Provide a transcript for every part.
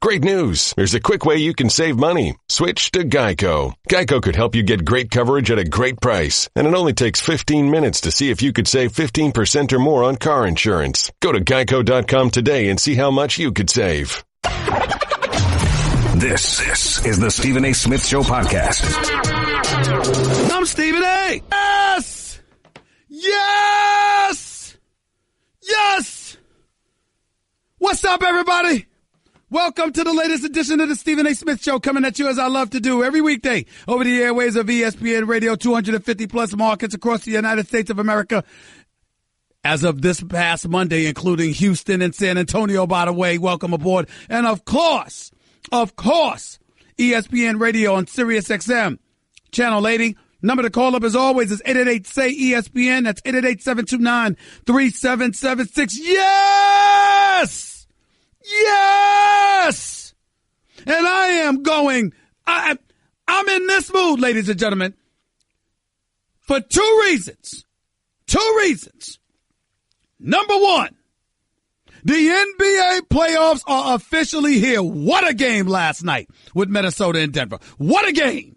Great news! There's a quick way you can save money. Switch to Geico. Geico could help you get great coverage at a great price, and it only takes 15 minutes to see if you could save 15% or more on car insurance. Go to geico.com today and see how much you could save. This is the Stephen A. Smith Show podcast. I'm Stephen A. Yes! Yes! Yes! What's up, everybody? Welcome to the latest edition of the Stephen A. Smith Show, coming at you as I love to do every weekday over the airways of ESPN Radio, 250 plus markets across the United States of America. As of this past Monday, including Houston and San Antonio, by the way, welcome aboard. And of course, ESPN Radio on Sirius XM, Channel 80. Number to call up as always is 888-SAY-ESPN. That's 888-729-3776. Yes! Yes! And I am going, I'm in this mood, ladies and gentlemen, for two reasons. Number one, the NBA playoffs are officially here. What a game last night with Minnesota and Denver. What a game.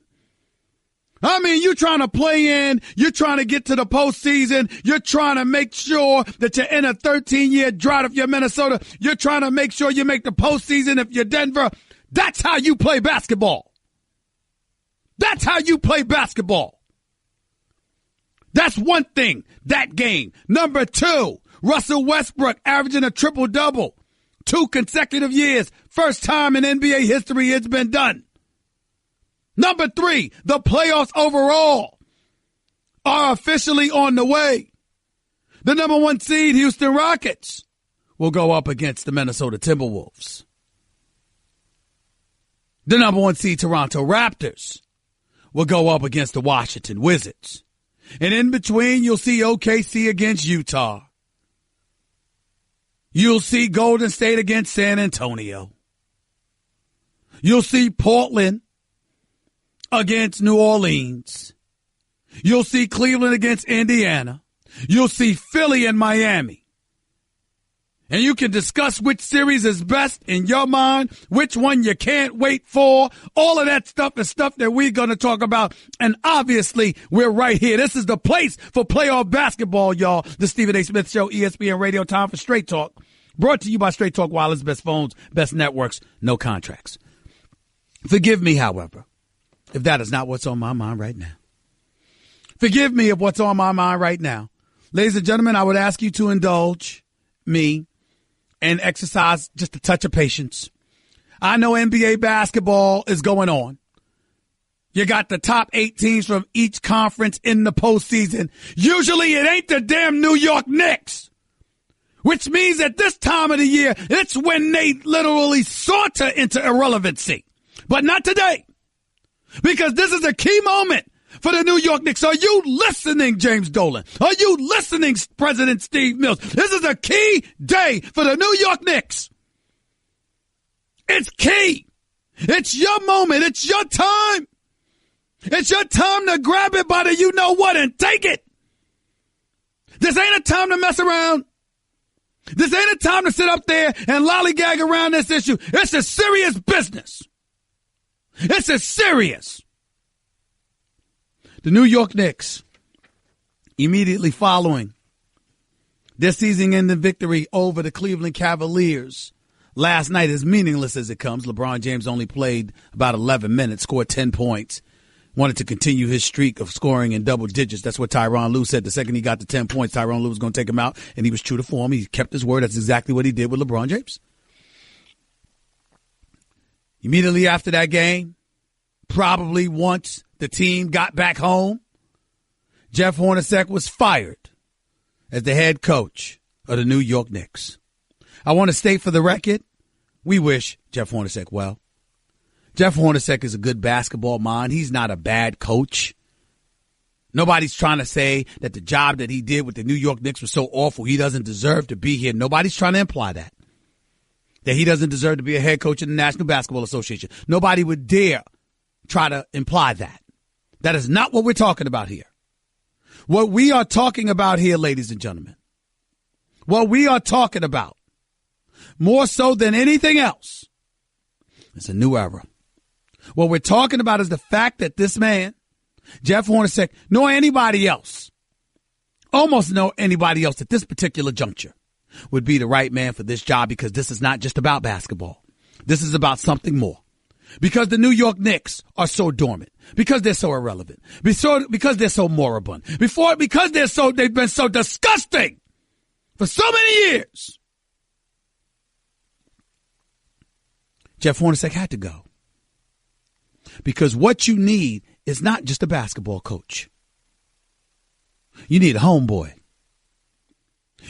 I mean, you're trying to play in, you're trying to get to the postseason, you're trying to make sure that you're in a 13-year drought if you're Minnesota, you're trying to make sure you make the postseason if you're Denver. That's how you play basketball. That's how you play basketball. That's one thing, that game. Number two, Russell Westbrook averaging a triple-double 2 consecutive years. First time in NBA history it's been done. Number three, the playoffs overall are officially on the way. The number 1 seed, Houston Rockets, will go up against the Minnesota Timberwolves. The number 1 seed, Toronto Raptors, will go up against the Washington Wizards. And in between, you'll see OKC against Utah. You'll see Golden State against San Antonio. You'll see Portland against New Orleans. You'll see Cleveland against Indiana. You'll see Philly and Miami. And you can discuss which series is best in your mind, which one you can't wait for. All of that stuff is stuff that we're going to talk about. And obviously, we're right here. This is the place for playoff basketball, y'all. The Stephen A. Smith Show, ESPN Radio, time for Straight Talk. Brought to you by Straight Talk Wireless, best phones, best networks, no contracts. Forgive me, however, if that is not what's on my mind right now. Forgive me of what's on my mind right now. Ladies and gentlemen, I would ask you to indulge me and exercise just a touch of patience. I know NBA basketball is going on. You got the top 8 teams from each conference in the postseason. Usually it ain't the damn New York Knicks, which means at this time of the year, it's when they literally saunter into irrelevancy. But not today. Because this is a key moment for the New York Knicks. Are you listening, James Dolan? Are you listening, President Steve Mills? This is a key day for the New York Knicks. It's key. It's your moment. It's your time. It's your time to grab it by the you-know-what and take it. This ain't a time to mess around. This ain't a time to sit up there and lollygag around this issue. It's a serious business. It's a serious. The New York Knicks, immediately following their season-ending victory over the Cleveland Cavaliers last night, as meaningless as it comes. LeBron James only played about 11 minutes, scored 10 points, wanted to continue his streak of scoring in double digits. That's what Tyronn Lue said. The second he got to 10 points, Tyronn Lue was going to take him out, and he was true to form. He kept his word. That's exactly what he did with LeBron James. Immediately after that game, probably once the team got back home, Jeff Hornacek was fired as the head coach of the New York Knicks. I want to state for the record, we wish Jeff Hornacek well. Jeff Hornacek is a good basketball mind. He's not a bad coach. Nobody's trying to say that the job that he did with the New York Knicks was so awful he doesn't deserve to be here. Nobody's trying to imply that he doesn't deserve to be a head coach in the National Basketball Association. Nobody would dare try to imply that. That is not what we're talking about here. What we are talking about here, ladies and gentlemen, what we are talking about, more so than anything else, It's a new era. What we're talking about is the fact that this man, Jeff Hornacek, nor anybody else, almost no anybody else at this particular juncture, would be the right man for this job, because this is not just about basketball. This is about something more. Because the New York Knicks are so dormant. Because they're so irrelevant. Because they're so moribund. Because they've been so disgusting for so many years. Jeff Hornacek had to go. Because what you need is not just a basketball coach. You need a homeboy.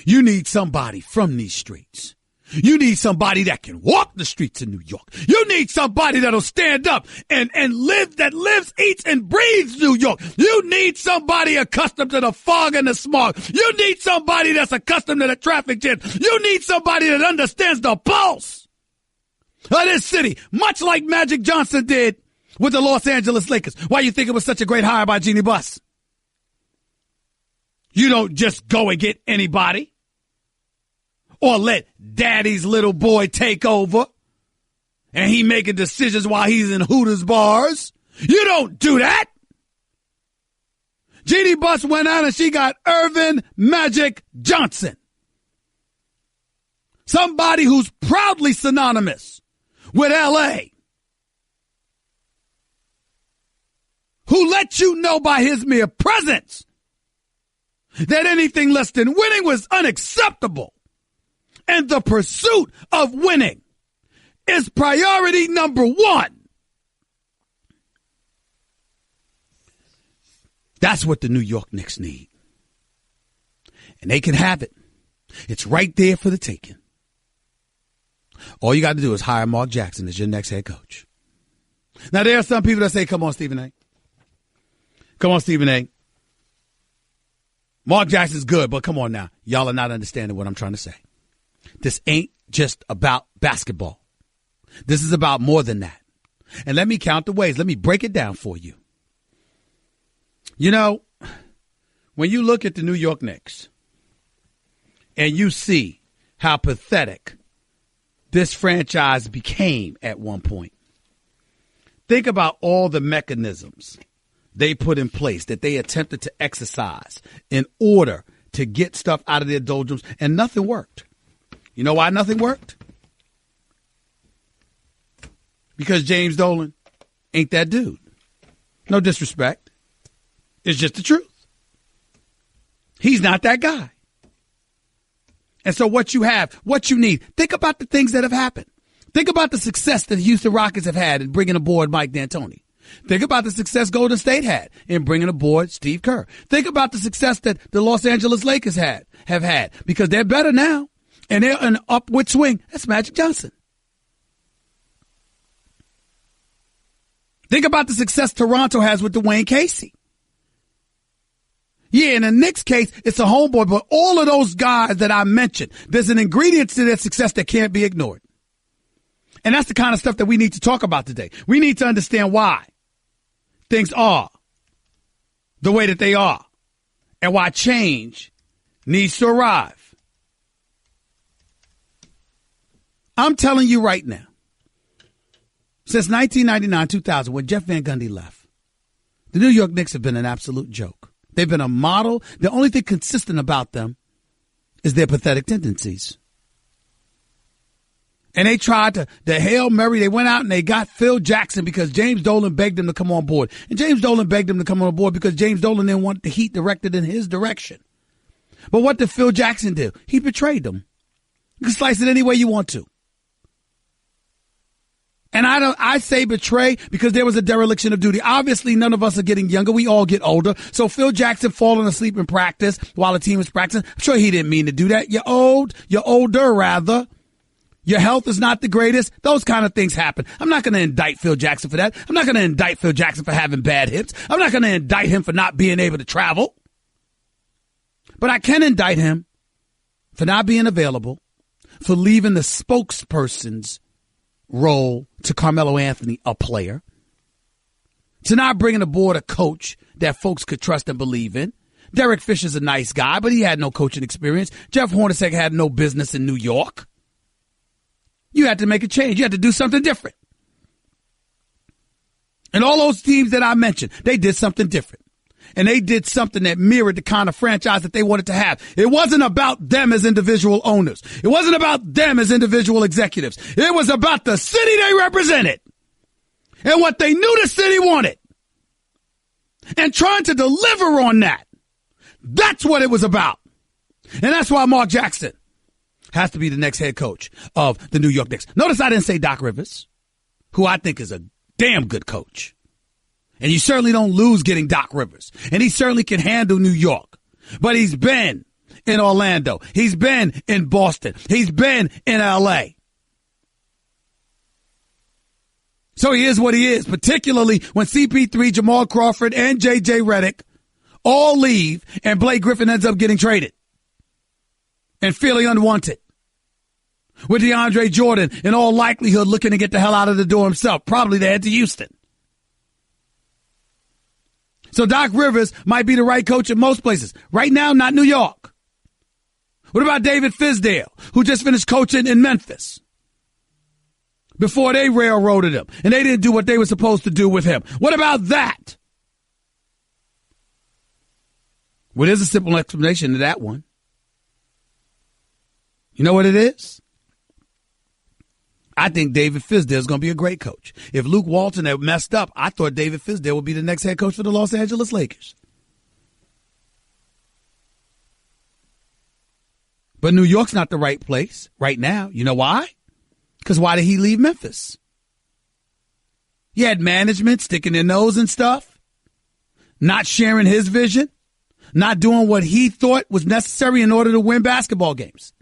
You need somebody from these streets. You need somebody that can walk the streets of New York. You need somebody that'll stand up and lives, eats, and breathes New York. You need somebody accustomed to the fog and the smog. You need somebody that's accustomed to the traffic jams. You need somebody that understands the pulse of this city, much like Magic Johnson did with the Los Angeles Lakers. Why you think it was such a great hire by Jeannie Buss? You don't just go and get anybody or let daddy's little boy take over and he making decisions while he's in Hooters bars. You don't do that. Jeannie Buss went out and she got Irvin Magic Johnson. Somebody who's proudly synonymous with L.A., who let you know by his mere presence that anything less than winning was unacceptable. And the pursuit of winning is priority number one. That's what the New York Knicks need. And they can have it. It's right there for the taking. All you got to do is hire Mark Jackson as your next head coach. Now, there are some people that say, come on, Stephen A. Come on, Stephen A. Mark Jackson's good, but come on now. Y'all are not understanding what I'm trying to say. This ain't just about basketball. This is about more than that. And let me count the ways. Let me break it down for you. You know, when you look at the New York Knicks and you see how pathetic this franchise became at one point, think about all the mechanisms they put in place that they attempted to exercise in order to get stuff out of their doldrums, and nothing worked. You know why nothing worked? Because James Dolan ain't that dude. No disrespect. It's just the truth. He's not that guy. And so what you have, what you need, think about the things that have happened. Think about the success that the Houston Rockets have had in bringing aboard Mike D'Antoni. Think about the success Golden State had in bringing aboard Steve Kerr. Think about the success that the Los Angeles Lakers have had, because they're better now and they're in an upward swing. That's Magic Johnson. Think about the success Toronto has with Dwayne Casey. Yeah, in the Knicks case, it's a homeboy, but all of those guys that I mentioned, there's an ingredient to their success that can't be ignored. And that's the kind of stuff that we need to talk about today. We need to understand why things are the way that they are and why change needs to arrive. I'm telling you right now, since 1999-2000, when Jeff Van Gundy left, the New York Knicks have been an absolute joke. They've been a model. The only thing consistent about them is their pathetic tendencies. And they tried to Hail Mary. They went out and they got Phil Jackson because James Dolan begged them to come on board. And James Dolan begged them to come on board because James Dolan didn't want the Heat directed in his direction. But what did Phil Jackson do? He betrayed them. You can slice it any way you want to. And I say betray because there was a dereliction of duty. Obviously, none of us are getting younger. We all get older. So Phil Jackson falling asleep in practice while the team was practicing. I'm sure he didn't mean to do that. You're older rather. Your health is not the greatest. Those kind of things happen. I'm not going to indict Phil Jackson for that. I'm not going to indict Phil Jackson for having bad hips. I'm not going to indict him for not being able to travel. But I can indict him for not being available, for leaving the spokesperson's role to Carmelo Anthony, a player, to not bringing aboard a coach that folks could trust and believe in. Derek Fisher's a nice guy, but he had no coaching experience. Jeff Hornacek had no business in New York. You had to make a change. You had to do something different. And all those teams that I mentioned, they did something different. And they did something that mirrored the kind of franchise that they wanted to have. It wasn't about them as individual owners. It wasn't about them as individual executives. It was about the city they represented and what they knew the city wanted and trying to deliver on that. That's what it was about. And that's why Mark Jackson has to be the next head coach of the New York Knicks. Notice I didn't say Doc Rivers, who I think is a damn good coach. And you certainly don't lose getting Doc Rivers. And he certainly can handle New York. But he's been in Orlando. He's been in Boston. He's been in L.A. So he is what he is, particularly when CP3, Jamal Crawford, and J.J. Redick all leave and Blake Griffin ends up getting traded and feeling unwanted. With DeAndre Jordan, in all likelihood, looking to get the hell out of the door himself, probably to head to Houston. So Doc Rivers might be the right coach in most places. Right now, not New York. What about David Fizdale, who just finished coaching in Memphis before they railroaded him and they didn't do what they were supposed to do with him? What about that? Well, there's a simple explanation to that one. You know what it is? I think David Fizdale is going to be a great coach. If Luke Walton had messed up, I thought David Fizdale would be the next head coach for the Los Angeles Lakers. But New York's not the right place right now. You know why? Because why did he leave Memphis? He had management sticking their nose and stuff, not sharing his vision, not doing what he thought was necessary in order to win basketball games.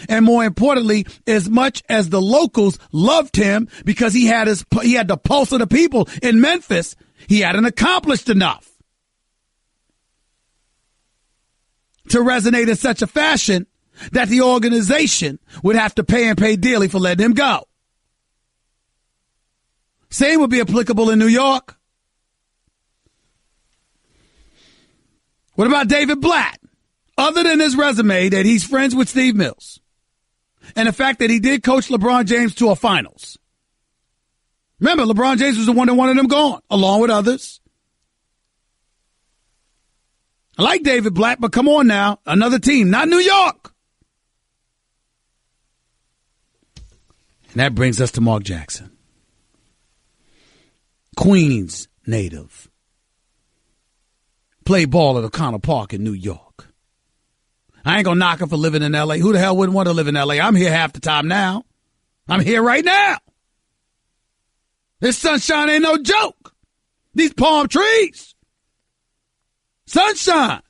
And more importantly, as much as the locals loved him because he had the pulse of the people in Memphis, he hadn't accomplished enough to resonate in such a fashion that the organization would have to pay and pay dearly for letting him go. Same would be applicable in New York. What about David Blatt? Other than his resume that he's friends with Steve Mills and the fact that he did coach LeBron James to a finals. Remember, LeBron James was the one that wanted him gone, along with others. I like David Blatt, but come on now. Another team, not New York. And that brings us to Mark Jackson. Queens native. Played ball at O'Connell Park in New York. I ain't gonna knock him for living in L.A. Who the hell wouldn't want to live in L.A.? I'm here half the time now. I'm here right now. This sunshine ain't no joke. These palm trees. Sunshine.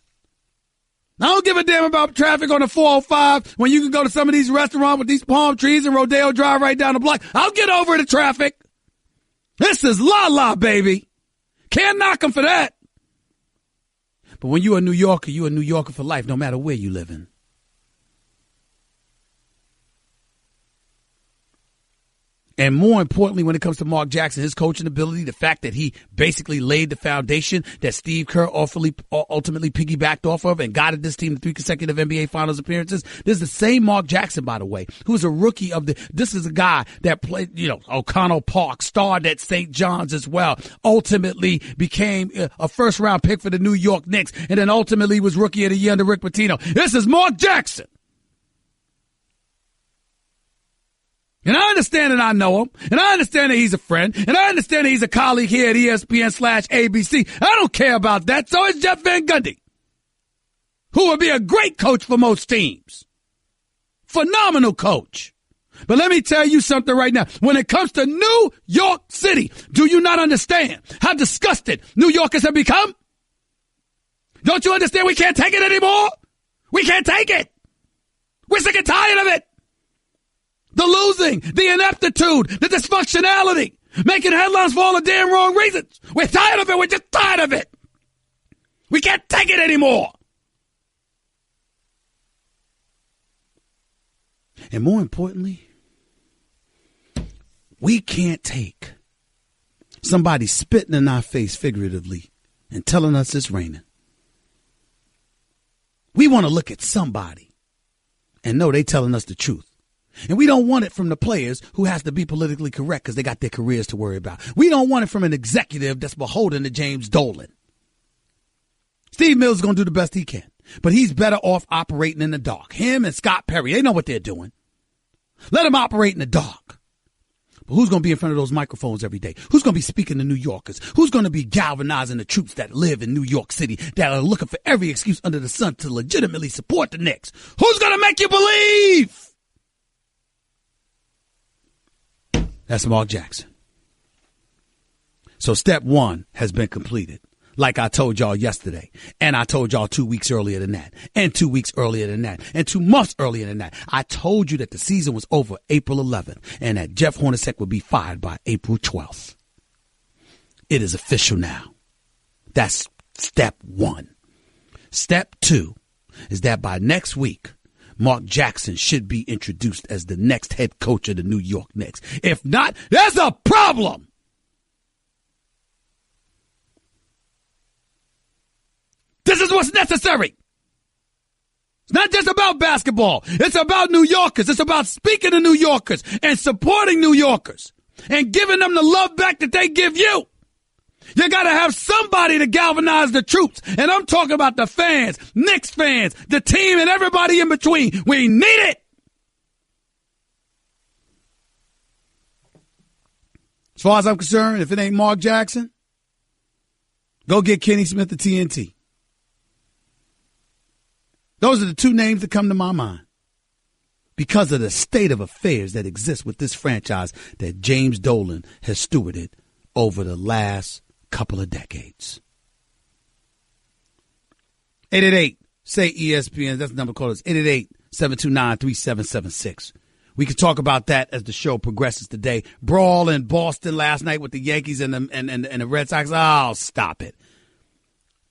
I don't give a damn about traffic on the 405 when you can go to some of these restaurants with these palm trees and Rodeo Drive right down the block. I'll get over the traffic. This is la-la, baby. Can't knock them for that. But when you're a New Yorker for life, no matter where you live in. And more importantly, when it comes to Mark Jackson, his coaching ability, the fact that he basically laid the foundation that Steve Kerr ultimately piggybacked off of and guided this team to 3 consecutive NBA Finals appearances. This is the same Mark Jackson, by the way, who's a rookie this is a guy that played, O'Connell Park, starred at St. John's as well, ultimately became a first-round pick for the New York Knicks, and then ultimately was rookie of the year under Rick Pitino. This is Mark Jackson. And I understand that I know him, and I understand that he's a friend, and I understand that he's a colleague here at ESPN/ABC. I don't care about that. So is Jeff Van Gundy, who would be a great coach for most teams. Phenomenal coach. But let me tell you something right now. When it comes to New York City, do you not understand how disgusted New Yorkers have become? Don't you understand we can't take it anymore? We can't take it. We're sick and tired of it. The losing, the ineptitude, the dysfunctionality, making headlines for all the damn wrong reasons. We're tired of it. We're just tired of it. We can't take it anymore. And more importantly, we can't take somebody spitting in our face figuratively and telling us it's raining. We want to look at somebody and know they telling us the truth. And we don't want it from the players who has to be politically correct because they got their careers to worry about. We don't want it from an executive that's beholden to James Dolan. Steve Mills is going to do the best he can, but he's better off operating in the dark. Him and Scott Perry, they know what they're doing. Let them operate in the dark. But who's going to be in front of those microphones every day? Who's going to be speaking to New Yorkers? Who's going to be galvanizing the troops that live in New York City that are looking for every excuse under the sun to legitimately support the Knicks? Who's going to make you believe? That's Mark Jackson. So step one has been completed. Like I told y'all yesterday, and I told y'all 2 weeks earlier than that, and 2 weeks earlier than that, and 2 months earlier than that. I told you that the season was over April 11th and that Jeff Hornacek would be fired by April 12th. It is official now. That's step one. Step two is that by next week, Mark Jackson should be introduced as the next head coach of the New York Knicks. If not, there's a problem. This is what's necessary. It's not just about basketball. It's about New Yorkers. It's about speaking to New Yorkers and supporting New Yorkers and giving them the love back that they give you. You got to have somebody to galvanize the troops. And I'm talking about the fans, Knicks fans, the team, and everybody in between. We need it. As far as I'm concerned, if it ain't Mark Jackson, go get Kenny Smith of TNT. Those are the two names that come to my mind because of the state of affairs that exists with this franchise that James Dolan has stewarded over the last couple of decades. 888-SAY-ESPN. That's the number. Call us 888-729-3776. We can talk about that as the show progresses today. Brawl in Boston last night with the Yankees and the Red Sox. Oh, stop it.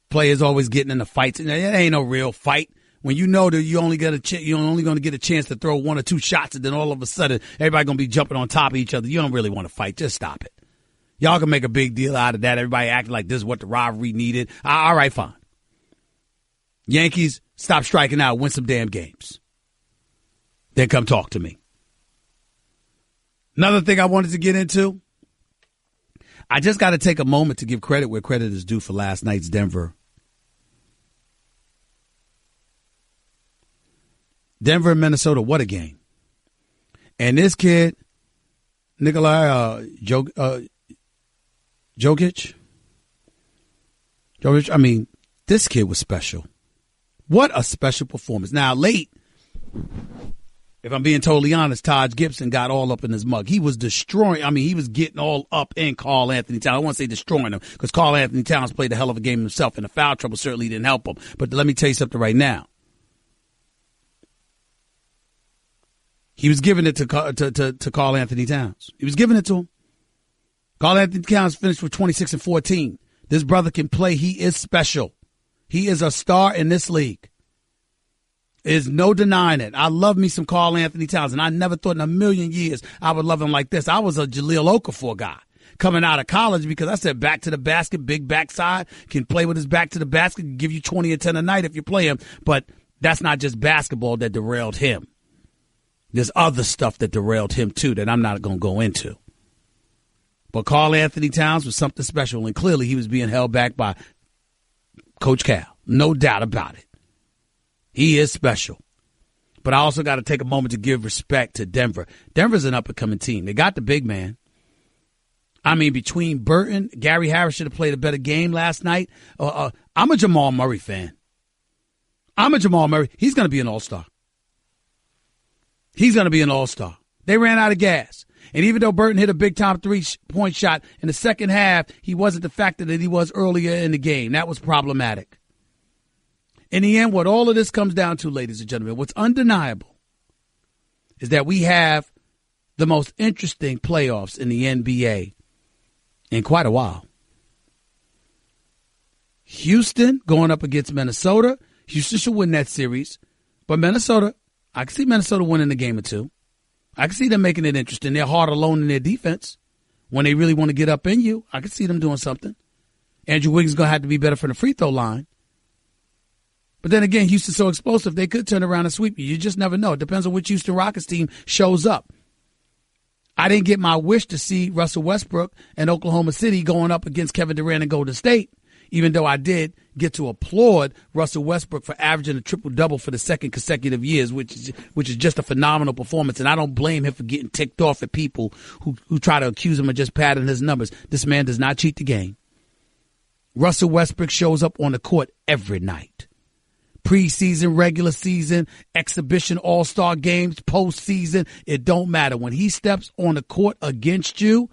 Players always getting in the fights. It ain't no real fight. When you know that you're only going to get a chance to throw one or two shots, and then all of a sudden everybody going to be jumping on top of each other. You don't really want to fight. Just stop it. Y'all can make a big deal out of that. Everybody acting like this is what the rivalry needed. All right, fine. Yankees, stop striking out. Win some damn games. Then come talk to me. Another thing I wanted to get into, I just got to take a moment to give credit where credit is due for last night's Denver and Minnesota, what a game. And this kid, Nikolai Jokic, I mean, this kid was special. What a special performance. Now, late, if I'm being totally honest, Taj Gibson got all up in his mug. He was destroying, he was getting all up in Karl Anthony Towns. I don't want to say destroying him because Karl Anthony Towns played a hell of a game himself, and the foul trouble certainly didn't help him. But let me tell you something right now. He was giving it to Karl Anthony Towns. He was giving it to him. Karl Anthony Towns finished with 26 and 14. This brother can play. He is special. He is a star in this league. There's no denying it. I love me some Karl Anthony Towns, and I never thought in a million years I would love him like this. I was a Jahlil Okafor guy coming out of college because I said back to the basket, big backside, can play with his back to the basket, can give you 20 and 10 a night if you play him. But that's not just basketball that derailed him. There's other stuff that derailed him, too, that I'm not going to go into. But Karl Anthony Towns was something special, and clearly he was being held back by Coach Cal. No doubt about it. He is special. But I also got to take a moment to give respect to Denver. Denver's an up-and-coming team. They got the big man. Between Burton, Gary Harris should have played a better game last night. I'm a Jamal Murray fan. He's going to be an all-star. He's going to be an all-star. They ran out of gas. And even though Burton hit a big-time three-point shot in the second half, he wasn't the factor that he was earlier in the game. That was problematic. In the end, what all of this comes down to, ladies and gentlemen, what's undeniable is that we have the most interesting playoffs in the NBA in quite a while. Houston going up against Minnesota. Houston should win that series. But Minnesota, I can see Minnesota winning a game or two. I can see them making it interesting. They're hard alone in their defense. When they really want to get up in you, I can see them doing something. Andrew Wiggins is going to have to be better from the free throw line. But then again, Houston's so explosive, they could turn around and sweep you. You just never know. It depends on which Houston Rockets team shows up. I didn't get my wish to see Russell Westbrook and Oklahoma City going up against Kevin Durant and Golden State, even though I did get to applaud Russell Westbrook for averaging a triple-double for the second consecutive years, which is just a phenomenal performance. And I don't blame him for getting ticked off at people who try to accuse him of just padding his numbers. This man does not cheat the game. Russell Westbrook shows up on the court every night. Preseason, regular season, exhibition, all-star games, postseason, it don't matter. When he steps on the court against you,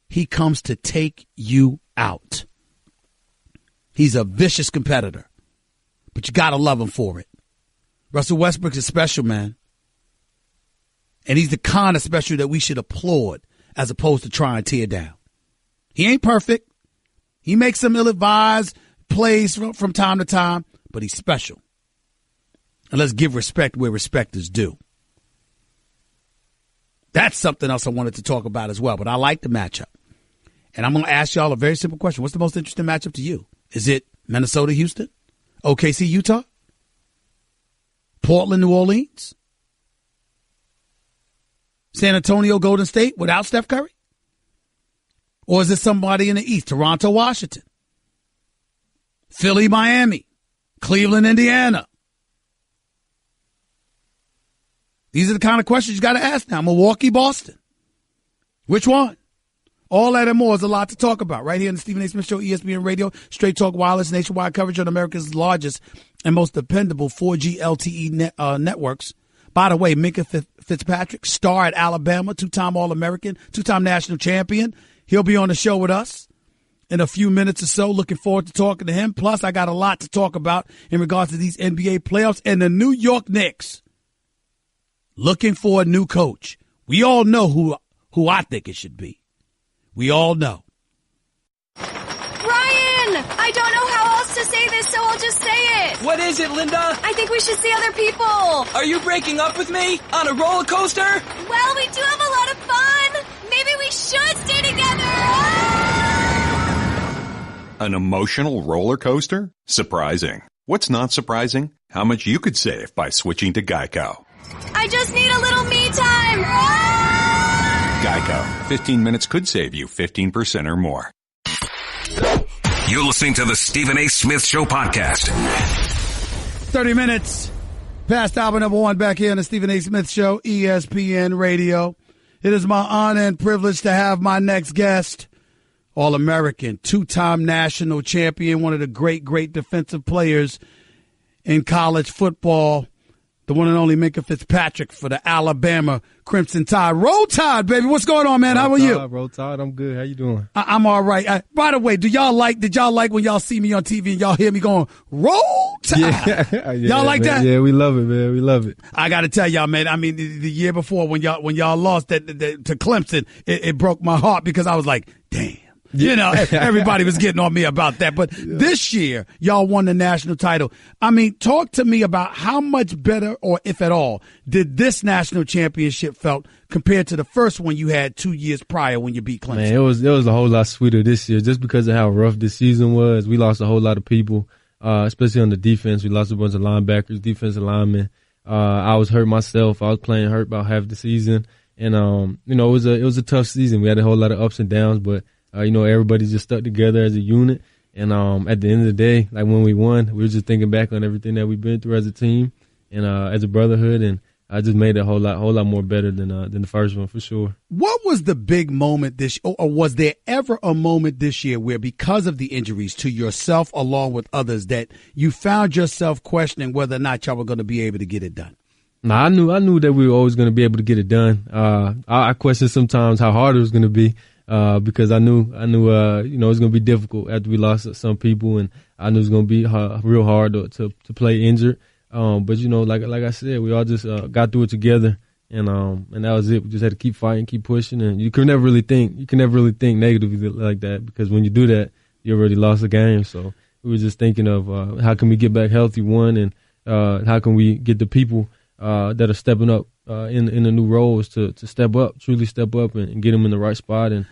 he comes to take you out. He's a vicious competitor, but you got to love him for it. Russell Westbrook is special, man. And he's the kind of special that we should applaud as opposed to try and tear down. He ain't perfect. He makes some ill-advised plays from time to time, but he's special. And let's give respect where respect is due. That's something else I wanted to talk about as well, but I like the matchup. And I'm going to ask y'all a very simple question. What's the most interesting matchup to you? Is it Minnesota, Houston? OKC, Utah? Portland, New Orleans? San Antonio, Golden State without Steph Curry? Or is it somebody in the East? Toronto, Washington? Philly, Miami? Cleveland, Indiana? These are the kind of questions you got to ask now. Milwaukee, Boston. Which one? All that and more is a lot to talk about right here on the Stephen A. Smith Show, ESPN Radio, Straight Talk Wireless, nationwide coverage on America's largest and most dependable 4G LTE networks. By the way, Mikah Fitzpatrick, star at Alabama, two-time All-American, two-time national champion. He'll be on the show with us in a few minutes or so. Looking forward to talking to him. Plus, I got a lot to talk about in regards to these NBA playoffs and the New York Knicks. Looking for a new coach. We all know who I think it should be. We all know. Ryan! I don't know how else to say this, so I'll just say it. What is it, Linda? I think we should see other people. Are you breaking up with me? On a roller coaster? Well, we do have a lot of fun. Maybe we should stay together. An emotional roller coaster? Surprising. What's not surprising? How much you could save by switching to Geico. I just need a little me time. Geico. 15 minutes could save you 15% or more. You're listening to the Stephen A. Smith Show podcast. 30 minutes past hour number one back here on the Stephen A. Smith Show, ESPN Radio. It is my honor and privilege to have my next guest, All-American, two-time national champion, one of the great defensive players in college football, the one and only Mikah Fitzpatrick for the Alabama Crimson Tide. Roll Tide, baby. What's going on, man? How are you? Roll Tide. I'm good. How you doing? I'm all right. By the way, did y'all like when y'all see me on TV and y'all hear me going, Roll Tide? Yeah. Y'all like man. that? Yeah, we love it, man. We love it. I got to tell y'all, man, I mean, the year before when y'all lost to Clemson, it broke my heart because I was like, damn. You know, everybody was getting on me about that. But this year, y'all won the national title. I mean, talk to me about how much better, or if at all, did this national championship felt compared to the first one you had 2 years prior when you beat Clemson? Man, it was a whole lot sweeter this year just because of how rough this season was. We lost a whole lot of people, especially on the defense. We lost a bunch of linebackers, defensive linemen. I was hurt myself. I was playing hurt about half the season. And, it was a tough season. We had a whole lot of ups and downs, but everybody just stuck together as a unit. And at the end of the day, like when we won, we were just thinking back on everything that we've been through as a team and as a brotherhood. And I just made it a whole lot more better than the first one for sure. What was the big moment or was there ever a moment this year where, because of the injuries to yourself along with others, that you found yourself questioning whether or not y'all were going to be able to get it done? No, I knew that we were always going to be able to get it done. I questioned sometimes how hard it was going to be. Because I knew, it was going to be difficult after we lost some people, and I knew it was going to be real hard to play injured. But like I said, we all just got through it together, and that was it. We just had to keep fighting, keep pushing, and you can never really think negatively like that, because when you do that, you already lost the game. So we were just thinking of how can we get back healthy, and how can we get the people that are stepping up in the new roles to step up, truly step up, and get them in the right spot and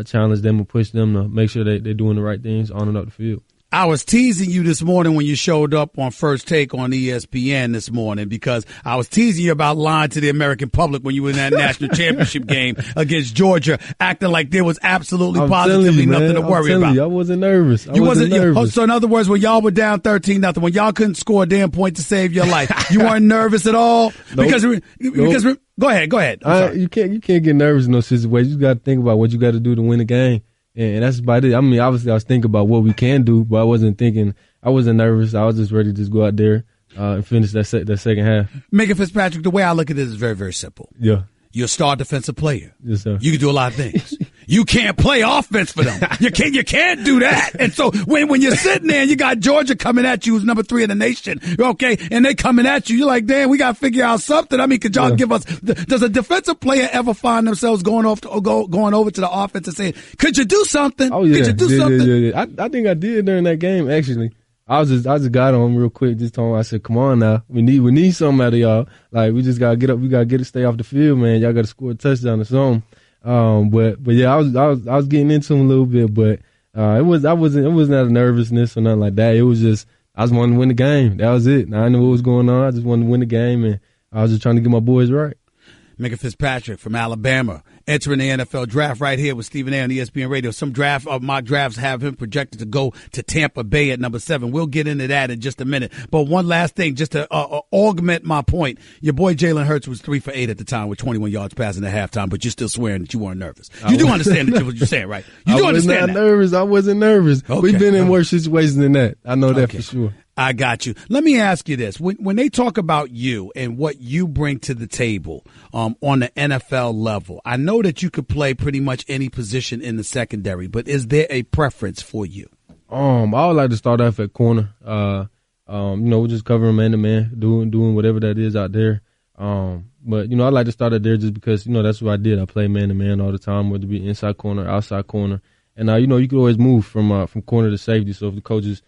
challenge them and push them to make sure they're doing the right things on and up the field. I was teasing you this morning when you showed up on First Take on ESPN this morning because I was teasing you about lying to the American public when you were in that national championship game against Georgia, acting like there was absolutely positively nothing to worry about. I wasn't nervous. So in other words, when y'all were down 13-0, when y'all couldn't score a damn point to save your life, you weren't nervous at all? Nope. Because go ahead. You can't get nervous in those situations. You got to think about what you got to do to win the game. And that's about it. I mean, obviously, I was thinking about what we can do, but I wasn't nervous. I was just ready to just go out there and finish that second half. Mikah Fitzpatrick, the way I look at it is very, very simple. Yeah. You're a star defensive player. Yes, sir. You can do a lot of things. You can't play offense for them. You can't do that. And so when you're sitting there and you got Georgia coming at you, who's number 3 in the nation, okay, and they coming at you, you're like, damn, we got to figure out something. I mean, could y'all give us? Does a defensive player ever find themselves going over to the offense and saying, could you do something? Oh yeah, could you do something? Yeah. I think I did during that game actually. I just got on him real quick. Just told him, I said, "Come on now, we need something out of y'all. Like we just gotta get up. We gotta get it, stay off the field, man. Y'all gotta score a touchdown or something." But yeah, I was getting into him a little bit, but it wasn't out of nervousness or nothing like that. It was just I just wanted to win the game. That was it. Now I knew what was going on. I just wanted to win the game, and I was just trying to get my boys right. Mikah Fitzpatrick from Alabama entering the NFL draft right here with Stephen A on ESPN Radio. Some mock drafts have him projected to go to Tampa Bay at number 7. We'll get into that in just a minute. But one last thing, just to augment my point, your boy Jalen Hurts was 3 for 8 at the time with 21 yards passing at halftime, but you're still swearing that you weren't nervous. You do understand what you're saying, right? You do understand that. I wasn't nervous. Okay. We've been in worse situations than that. I know that for sure. I got you. Let me ask you this. When they talk about you and what you bring to the table on the NFL level, I know that you could play pretty much any position in the secondary, but is there a preference for you? I would like to start off at corner. We're just covering man-to-man, doing whatever that is out there. But, I'd like to start out there just because, that's what I did. I play man-to-man all the time, whether it be inside corner, outside corner. And, you could always move from corner to safety. So if the coaches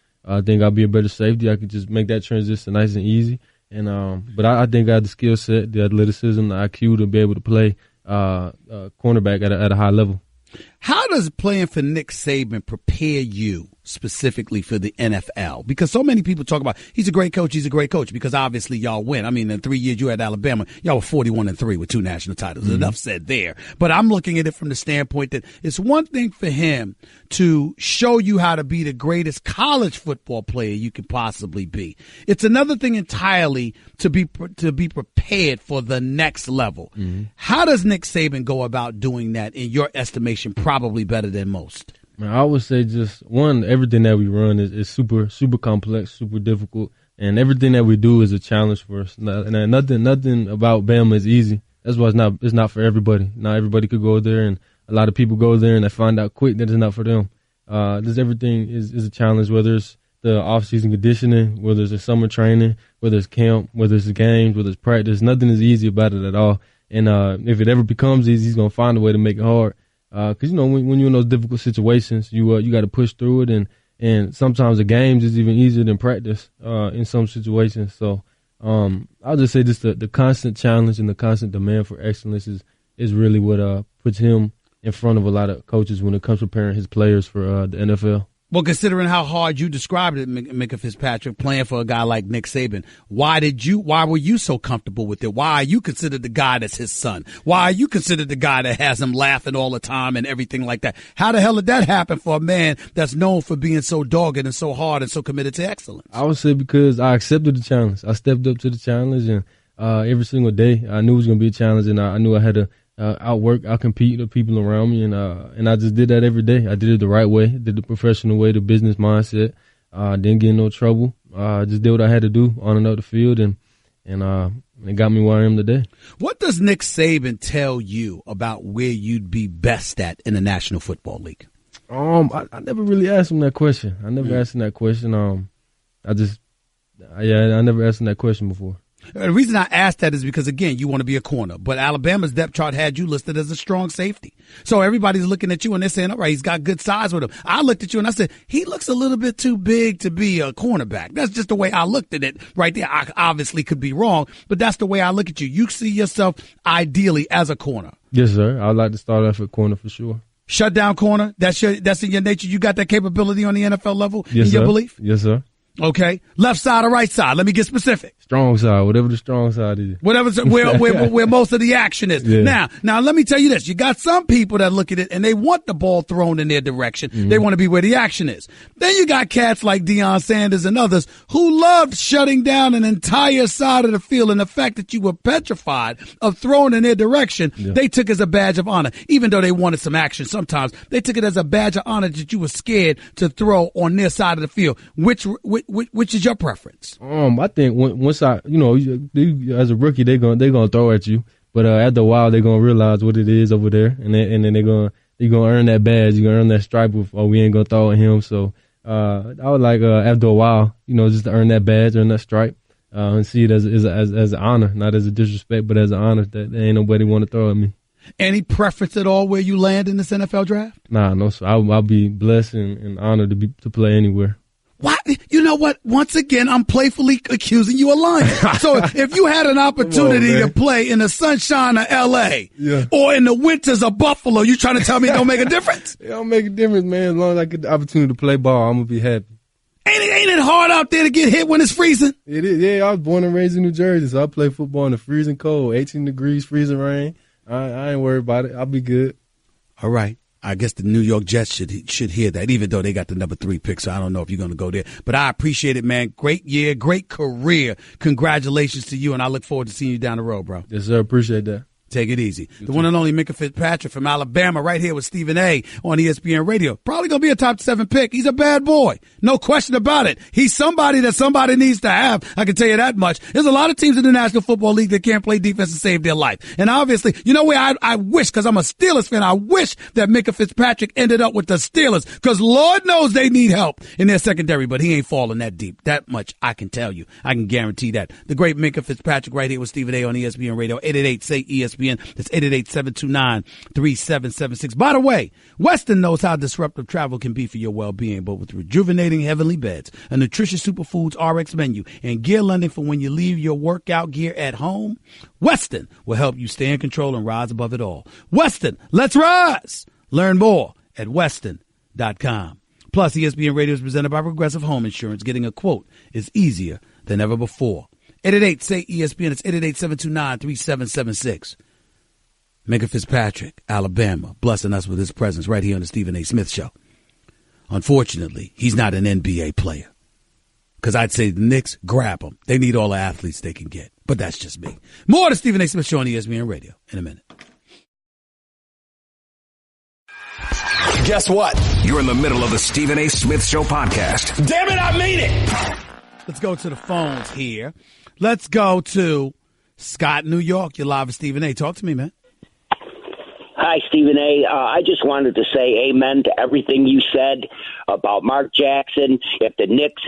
think I'll be a better safety, I could just make that transition nice and easy. And but I think I have the skill set, the athleticism, the IQ to be able to play cornerback at a high level. How does playing for Nick Saban prepare you specifically for the NFL? Because so many people talk about he's a great coach because obviously y'all win. I mean, in 3 years you had Alabama, y'all were 41-3 with 2 national titles. Mm-hmm. Enough said there. But I'm looking at it from the standpoint that it's one thing for him to show you how to be the greatest college football player you could possibly be. It's another thing entirely to be prepared for the next level. Mm-hmm. How does Nick Saban go about doing that in your estimation? Probably better than most. I would say just one, everything that we run is super, super complex, super difficult, and everything that we do is a challenge for us. And nothing about Bama is easy. That's why it's not for everybody. Not everybody could go there, and a lot of people go there and they find out quick that it's not for them. Just everything is a challenge, whether it's the off-season conditioning, whether it's the summer training, whether it's camp, whether it's games, whether it's practice. Nothing is easy about it at all. And if it ever becomes easy, he's gonna find a way to make it hard. Because when you're in those difficult situations, you got to push through it, and sometimes the games is even easier than practice in some situations. So I'll just say just the constant challenge and the constant demand for excellence is really what puts him in front of a lot of coaches when it comes to preparing his players for the NFL. Well, considering how hard you described it, Mikah Fitzpatrick, playing for a guy like Nick Saban, why were you so comfortable with it? Why are you considered the guy that's his son? Why are you considered the guy that has him laughing all the time and everything like that? How the hell did that happen for a man that's known for being so dogged and so hard and so committed to excellence? I would say because I accepted the challenge. I stepped up to the challenge, and every single day I knew it was going to be a challenge, and I knew I had to outcompete the people around me, and I just did that every day. I did it the right way, did the professional way, the business mindset. Didn't get in no trouble. Just did what I had to do on and up the field, and it got me where I am today. What does Nick Saban tell you about where you'd be best at in the National Football League? I never really asked him that question. I never asked him that question. I never asked him that question before. The reason I asked that is because, again, you want to be a corner. But Alabama's depth chart had you listed as a strong safety. So everybody's looking at you and they're saying, all right, he's got good size with him. I looked at you and I said, he looks a little bit too big to be a cornerback. That's just the way I looked at it right there. I obviously could be wrong, but that's the way I look at you. You see yourself ideally as a corner. Yes, sir. I'd like to start off at corner for sure. Shutdown corner. That's in your nature. You got that capability on the NFL level Yes, in your sir. belief? Yes, sir. Okay. Left side or right side? Let me get specific. Strong side, whatever the strong side is. Whatever's where most of the action is. Yeah. Now let me tell you this. You got some people that look at it and they want the ball thrown in their direction. Mm-hmm. They want to be where the action is. Then you got cats like Deion Sanders and others who loved shutting down an entire side of the field, and the fact that you were petrified of throwing in their direction, they took as a badge of honor. Even though they wanted some action sometimes, they took it as a badge of honor that you were scared to throw on their side of the field. Which is your preference? I think once as a rookie, they're gonna throw at you, but after a while, they're gonna realize what it is over there, and then you're gonna earn that badge, you're gonna earn that stripe of, we ain't gonna throw at him. So I would like after a while, just to earn that badge, earn that stripe, and see it as an honor, not as a disrespect, but as an honor that ain't nobody want to throw at me. Any preference at all where you land in this NFL draft? Nah, no. So I'll be blessed and honored to play anywhere. What? You know what? Once again, I'm playfully accusing you of lying. So if you had an opportunity to play in the sunshine of L.A. or in the winters of Buffalo, you trying to tell me it don't make a difference? It don't make a difference, man. As long as I get the opportunity to play ball, I'm going to be happy. Ain't it hard out there to get hit when it's freezing? It is. Yeah, I was born and raised in New Jersey, so I play football in the freezing cold, 18 degrees, freezing rain. I ain't worried about it. I'll be good. All right. I guess the New York Jets should hear that, even though they got the number 3 pick, so I don't know if you're going to go there. But I appreciate it, man. Great year, great career. Congratulations to you, and I look forward to seeing you down the road, bro. Yes, sir. Appreciate that. Take it easy. The one and only Mikah Fitzpatrick from Alabama right here with Stephen A. on ESPN Radio. Probably going to be a top 7 pick. He's a bad boy. No question about it. He's somebody that somebody needs to have. I can tell you that much. There's a lot of teams in the National Football League that can't play defense and save their life. And obviously, you know where I wish, because I'm a Steelers fan, I wish that Mikah Fitzpatrick ended up with the Steelers, because Lord knows they need help in their secondary, but he ain't falling that deep. That much I can tell you. I can guarantee that. The great Mikah Fitzpatrick right here with Stephen A. on ESPN Radio. 888-SAY-ESPN. That's 888-729-3776. By the way, Weston knows how disruptive travel can be for your well-being, but with rejuvenating heavenly beds, a nutritious superfoods RX menu, and gear lending for when you leave your workout gear at home, Weston will help you stay in control and rise above it all. Weston, let's rise! Learn more at weston.com. Plus, ESPN Radio is presented by Progressive Home Insurance. Getting a quote is easier than ever before. 888-SAY-ESPN. It's 888-729-3776. Mikah Fitzpatrick, Alabama, blessing us with his presence right here on the Stephen A. Smith Show. Unfortunately, he's not an NBA player, because I'd say the Knicks, grab him. They need all the athletes they can get. But that's just me. More of the Stephen A. Smith Show on ESPN Radio in a minute. Guess what? You're in the middle of the Stephen A. Smith Show podcast. Damn it, I mean it! Let's go to the phones here. Let's go to Scott, New York. You're live with Stephen A. Talk to me, man. Hi, Stephen A. I just wanted to say amen to everything you said about Mark Jackson. If the Knicks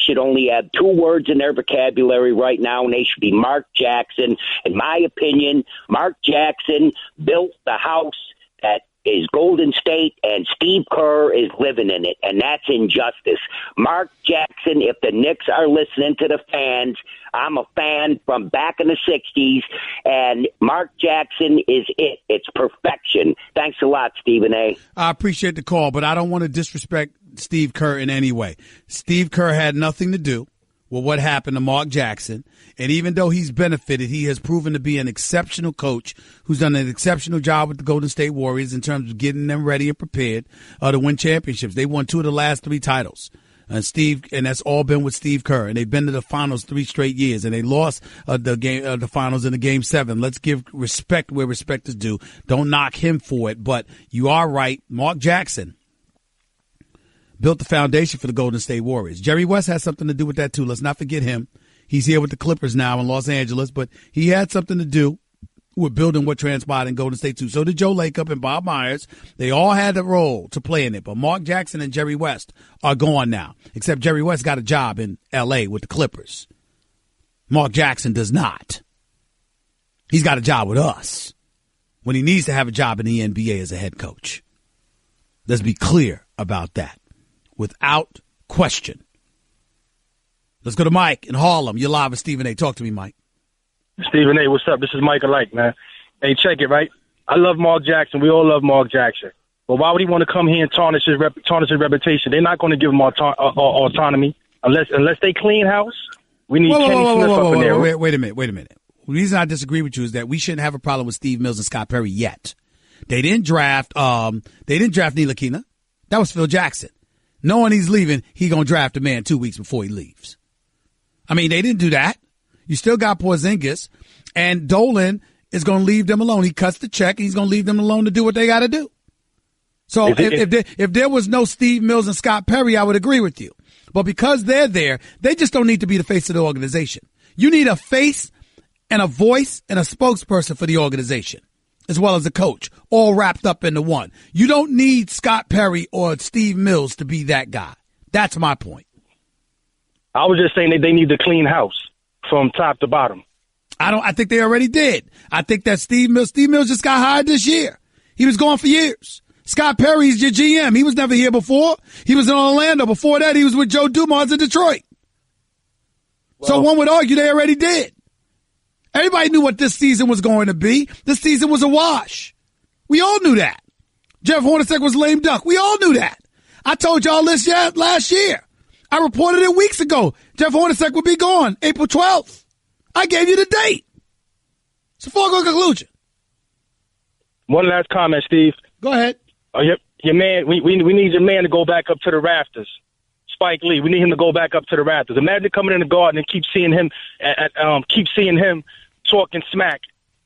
should only have 2 words in their vocabulary right now, and they should be Mark Jackson. In my opinion, Mark Jackson built the house that is Golden State, and Steve Kerr is living in it, and that's injustice. Mark Jackson, if the Knicks are listening to the fans, I'm a fan from back in the 60s, and Mark Jackson is it. It's perfection. Thanks a lot, Stephen A. I appreciate the call, but I don't want to disrespect Steve Kerr in any way. Steve Kerr had nothing to do with what happened to Mark Jackson. And even though he's benefited, he has proven to be an exceptional coach who's done an exceptional job with the Golden State Warriors in terms of getting them ready and prepared to win championships. They won 2 of the last 3 titles. And that's all been with Steve Kerr. And they've been to the finals 3 straight years. And they lost the finals in the game 7. Let's give respect where respect is due. Don't knock him for it. But you are right. Mark Jackson built the foundation for the Golden State Warriors. Jerry West has something to do with that, too. Let's not forget him. He's here with the Clippers now in Los Angeles, but he had something to do with building what transpired in Golden State, too. So did Joe Lacob and Bob Myers. They all had a role to play in it, but Mark Jackson and Jerry West are gone now, except Jerry West got a job in L.A. with the Clippers. Mark Jackson does not. He's got a job with us when he needs to have a job in the NBA as a head coach. Let's be clear about that. Without question. Let's go to Mike in Harlem. You're live with Stephen A. Talk to me, Mike. Stephen A., what's up? This is Michael Like, man. Hey, check it, right? I love Mark Jackson. We all love Mark Jackson. But why would he want to come here and tarnish his reputation? They're not going to give him autonomy unless they clean house. We need Kenny Smith up in there. Wait a minute. The reason I disagree with you is that we shouldn't have a problem with Steve Mills and Scott Perry yet. They didn't draft Ntilikina. That was Phil Jackson. Knowing he's leaving, he gonna draft a man 2 weeks before he leaves. I mean, they didn't do that. You still got Porzingis, and Dolan is gonna leave them alone. He cuts the check, and he's gonna leave them alone to do what they got to do. So if there was no Steve Mills and Scott Perry, I would agree with you. But because they're there, they just don't need to be the face of the organization. You need a face and a voice and a spokesperson for the organization, as well as a coach, all wrapped up into one. You don't need Scott Perry or Steve Mills to be that guy. That's my point. I was just saying that they need to clean house from top to bottom. I think they already did. I think that Steve Mills just got hired this year. He was gone for years. Scott Perry's your GM. He was never here before. He was in Orlando. Before that, he was with Joe Dumars in Detroit. Well, so one would argue they already did. Everybody knew what this season was going to be. This season was a wash. We all knew that. Jeff Hornacek was lame duck. We all knew that. I told y'all this last year. I reported it weeks ago. Jeff Hornacek would be gone April 12th. I gave you the date. It's a foregone conclusion. One last comment, Steve. Go ahead. Your man. We need your man to go back up to the rafters. Spike Lee. We need him to go back up to the rafters. Imagine coming in the garden and keep seeing him talking smack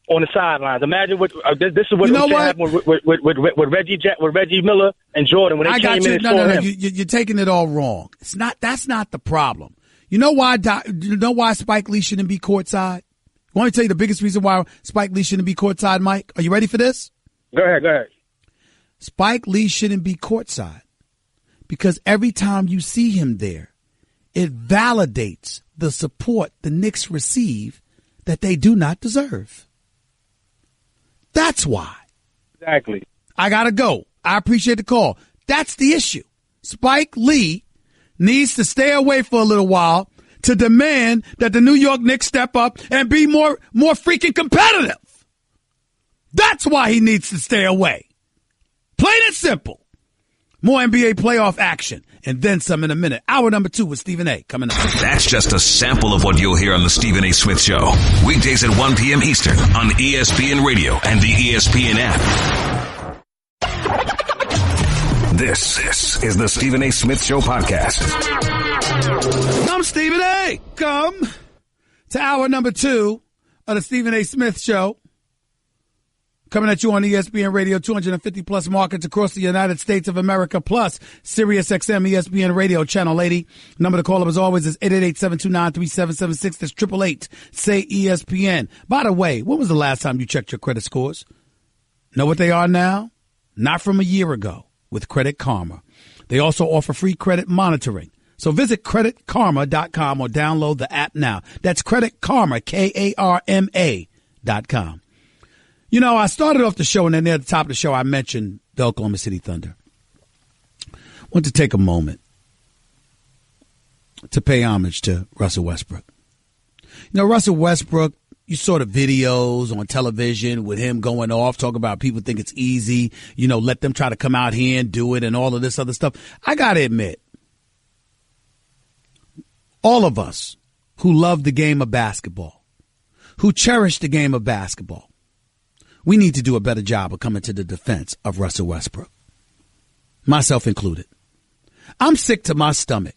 on the sidelines. Imagine what this is what happened with Reggie Miller and Jordan when they came in and saw him. You're taking it all wrong. It's not. That's not the problem. You know why Spike Lee shouldn't be courtside? I want to tell you the biggest reason why Spike Lee shouldn't be courtside, Mike. Are you ready for this? Go ahead. Spike Lee shouldn't be courtside because every time you see him there, it validates the support the Knicks receive that they do not deserve. That's why. Exactly. I got to go. I appreciate the call. That's the issue. Spike Lee needs to stay away for a little while to demand that the New York Knicks step up and be more freaking competitive. That's why he needs to stay away. Plain and simple. More NBA playoff action and then some in a minute. Hour number 2 with Stephen A. coming up. That's just a sample of what you'll hear on the Stephen A. Smith Show. Weekdays at 1 p.m. Eastern on ESPN Radio and the ESPN app. This is the Stephen A. Smith Show podcast. I'm Stephen A. Come to hour number 2 of the Stephen A. Smith Show. Coming at you on ESPN Radio, 250-plus markets across the United States of America, plus Sirius XM ESPN Radio, Channel 80. Number to call up, as always, is 888-729-3776. That's 888-SAY-ESPN. By the way, when was the last time you checked your credit scores? Know what they are now? Not from a year ago with Credit Karma. They also offer free credit monitoring. So visit creditkarma.com or download the app now. That's Credit Karma, KARMA.com. You know, I started off the show, and then near the top of the show, I mentioned the Oklahoma City Thunder. I want to take a moment to pay homage to Russell Westbrook. You know, Russell Westbrook, you saw the videos on television with him going off, talking about people think it's easy, you know, let them try to come out here and do it and all of this other stuff. I got to admit, all of us who love the game of basketball, who cherish the game of basketball, we need to do a better job of coming to the defense of Russell Westbrook, myself included. I'm sick to my stomach,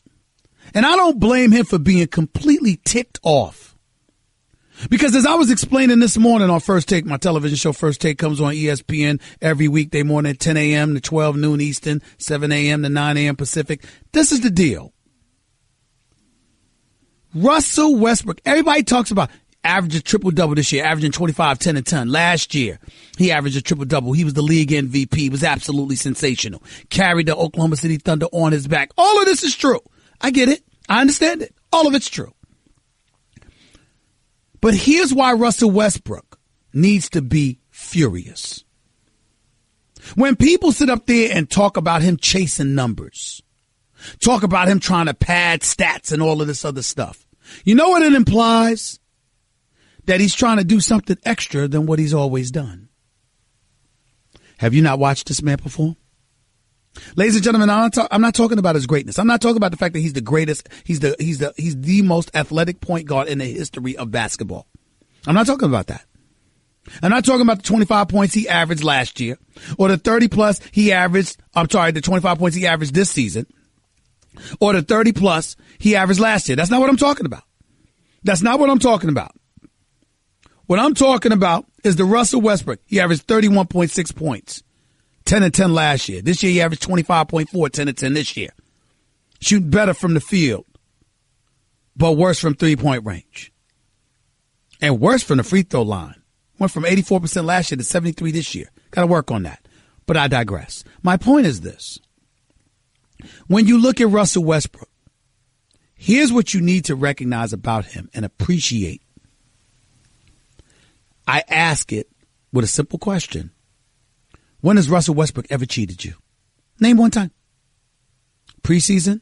and I don't blame him for being completely ticked off. Because as I was explaining this morning on First Take, my television show First Take comes on ESPN every weekday morning at 10 a.m. to 12 noon Eastern, 7 a.m. to 9 a.m. Pacific. This is the deal. Russell Westbrook, everybody talks about averaged a triple-double this year, averaging 25, 10, and 10. Last year, he averaged a triple-double. He was the league MVP. He was absolutely sensational. Carried the Oklahoma City Thunder on his back. All of this is true. I get it. I understand it. All of it's true. But here's why Russell Westbrook needs to be furious. When people sit up there and talk about him chasing numbers, talk about him trying to pad stats and all of this other stuff, you know what it implies? That he's trying to do something extra than what he's always done. Have you not watched this man perform? Ladies and gentlemen, I'm not talking about his greatness. I'm not talking about the fact that he's the greatest. He's the most athletic point guard in the history of basketball. I'm not talking about that. I'm not talking about the 25 points he averaged last year or the 30 plus the 25 points he averaged this season or the 30 plus he averaged last year. That's not what I'm talking about. That's not what I'm talking about. What I'm talking about is the Russell Westbrook. He averaged 31.6 points, 10 and 10 last year. This year he averaged 25.4, 10 and 10 this year. Shooting better from the field, but worse from three-point range. And worse from the free throw line. Went from 84% last year to 73% this year. Got to work on that. But I digress. My point is this. When you look at Russell Westbrook, here's what you need to recognize about him and appreciate. I ask it with a simple question. When has Russell Westbrook ever cheated you? Name one time. Preseason,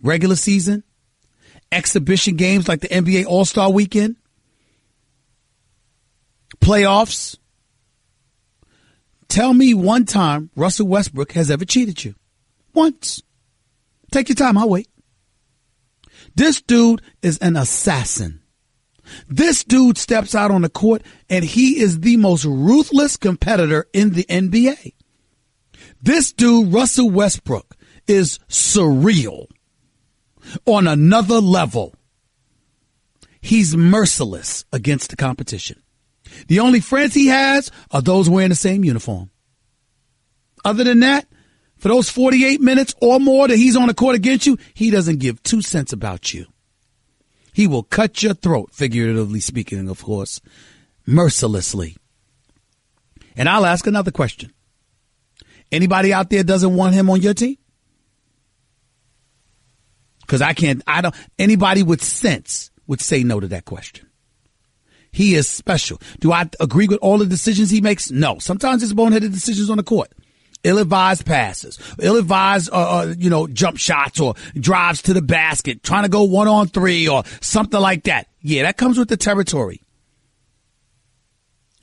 regular season, exhibition games like the NBA All-Star Weekend, playoffs. Tell me one time Russell Westbrook has ever cheated you. Once. Take your time. I'll wait. This dude is an assassin. This dude steps out on the court and he is the most ruthless competitor in the NBA. This dude, Russell Westbrook, is surreal on another level. He's merciless against the competition. The only friends he has are those wearing the same uniform. Other than that, for those 48 minutes or more that he's on the court against you, he doesn't give 2 cents about you. He will cut your throat, figuratively speaking, of course, mercilessly. And I'll ask another question. Anybody out there doesn't want him on your team? Because anybody with sense would say no to that question. He is special. Do I agree with all the decisions he makes? No. Sometimes it's boneheaded decisions on the court. Ill-advised passes, ill-advised, jump shots or drives to the basket, trying to go 1-on-3 or something like that. Yeah, that comes with the territory.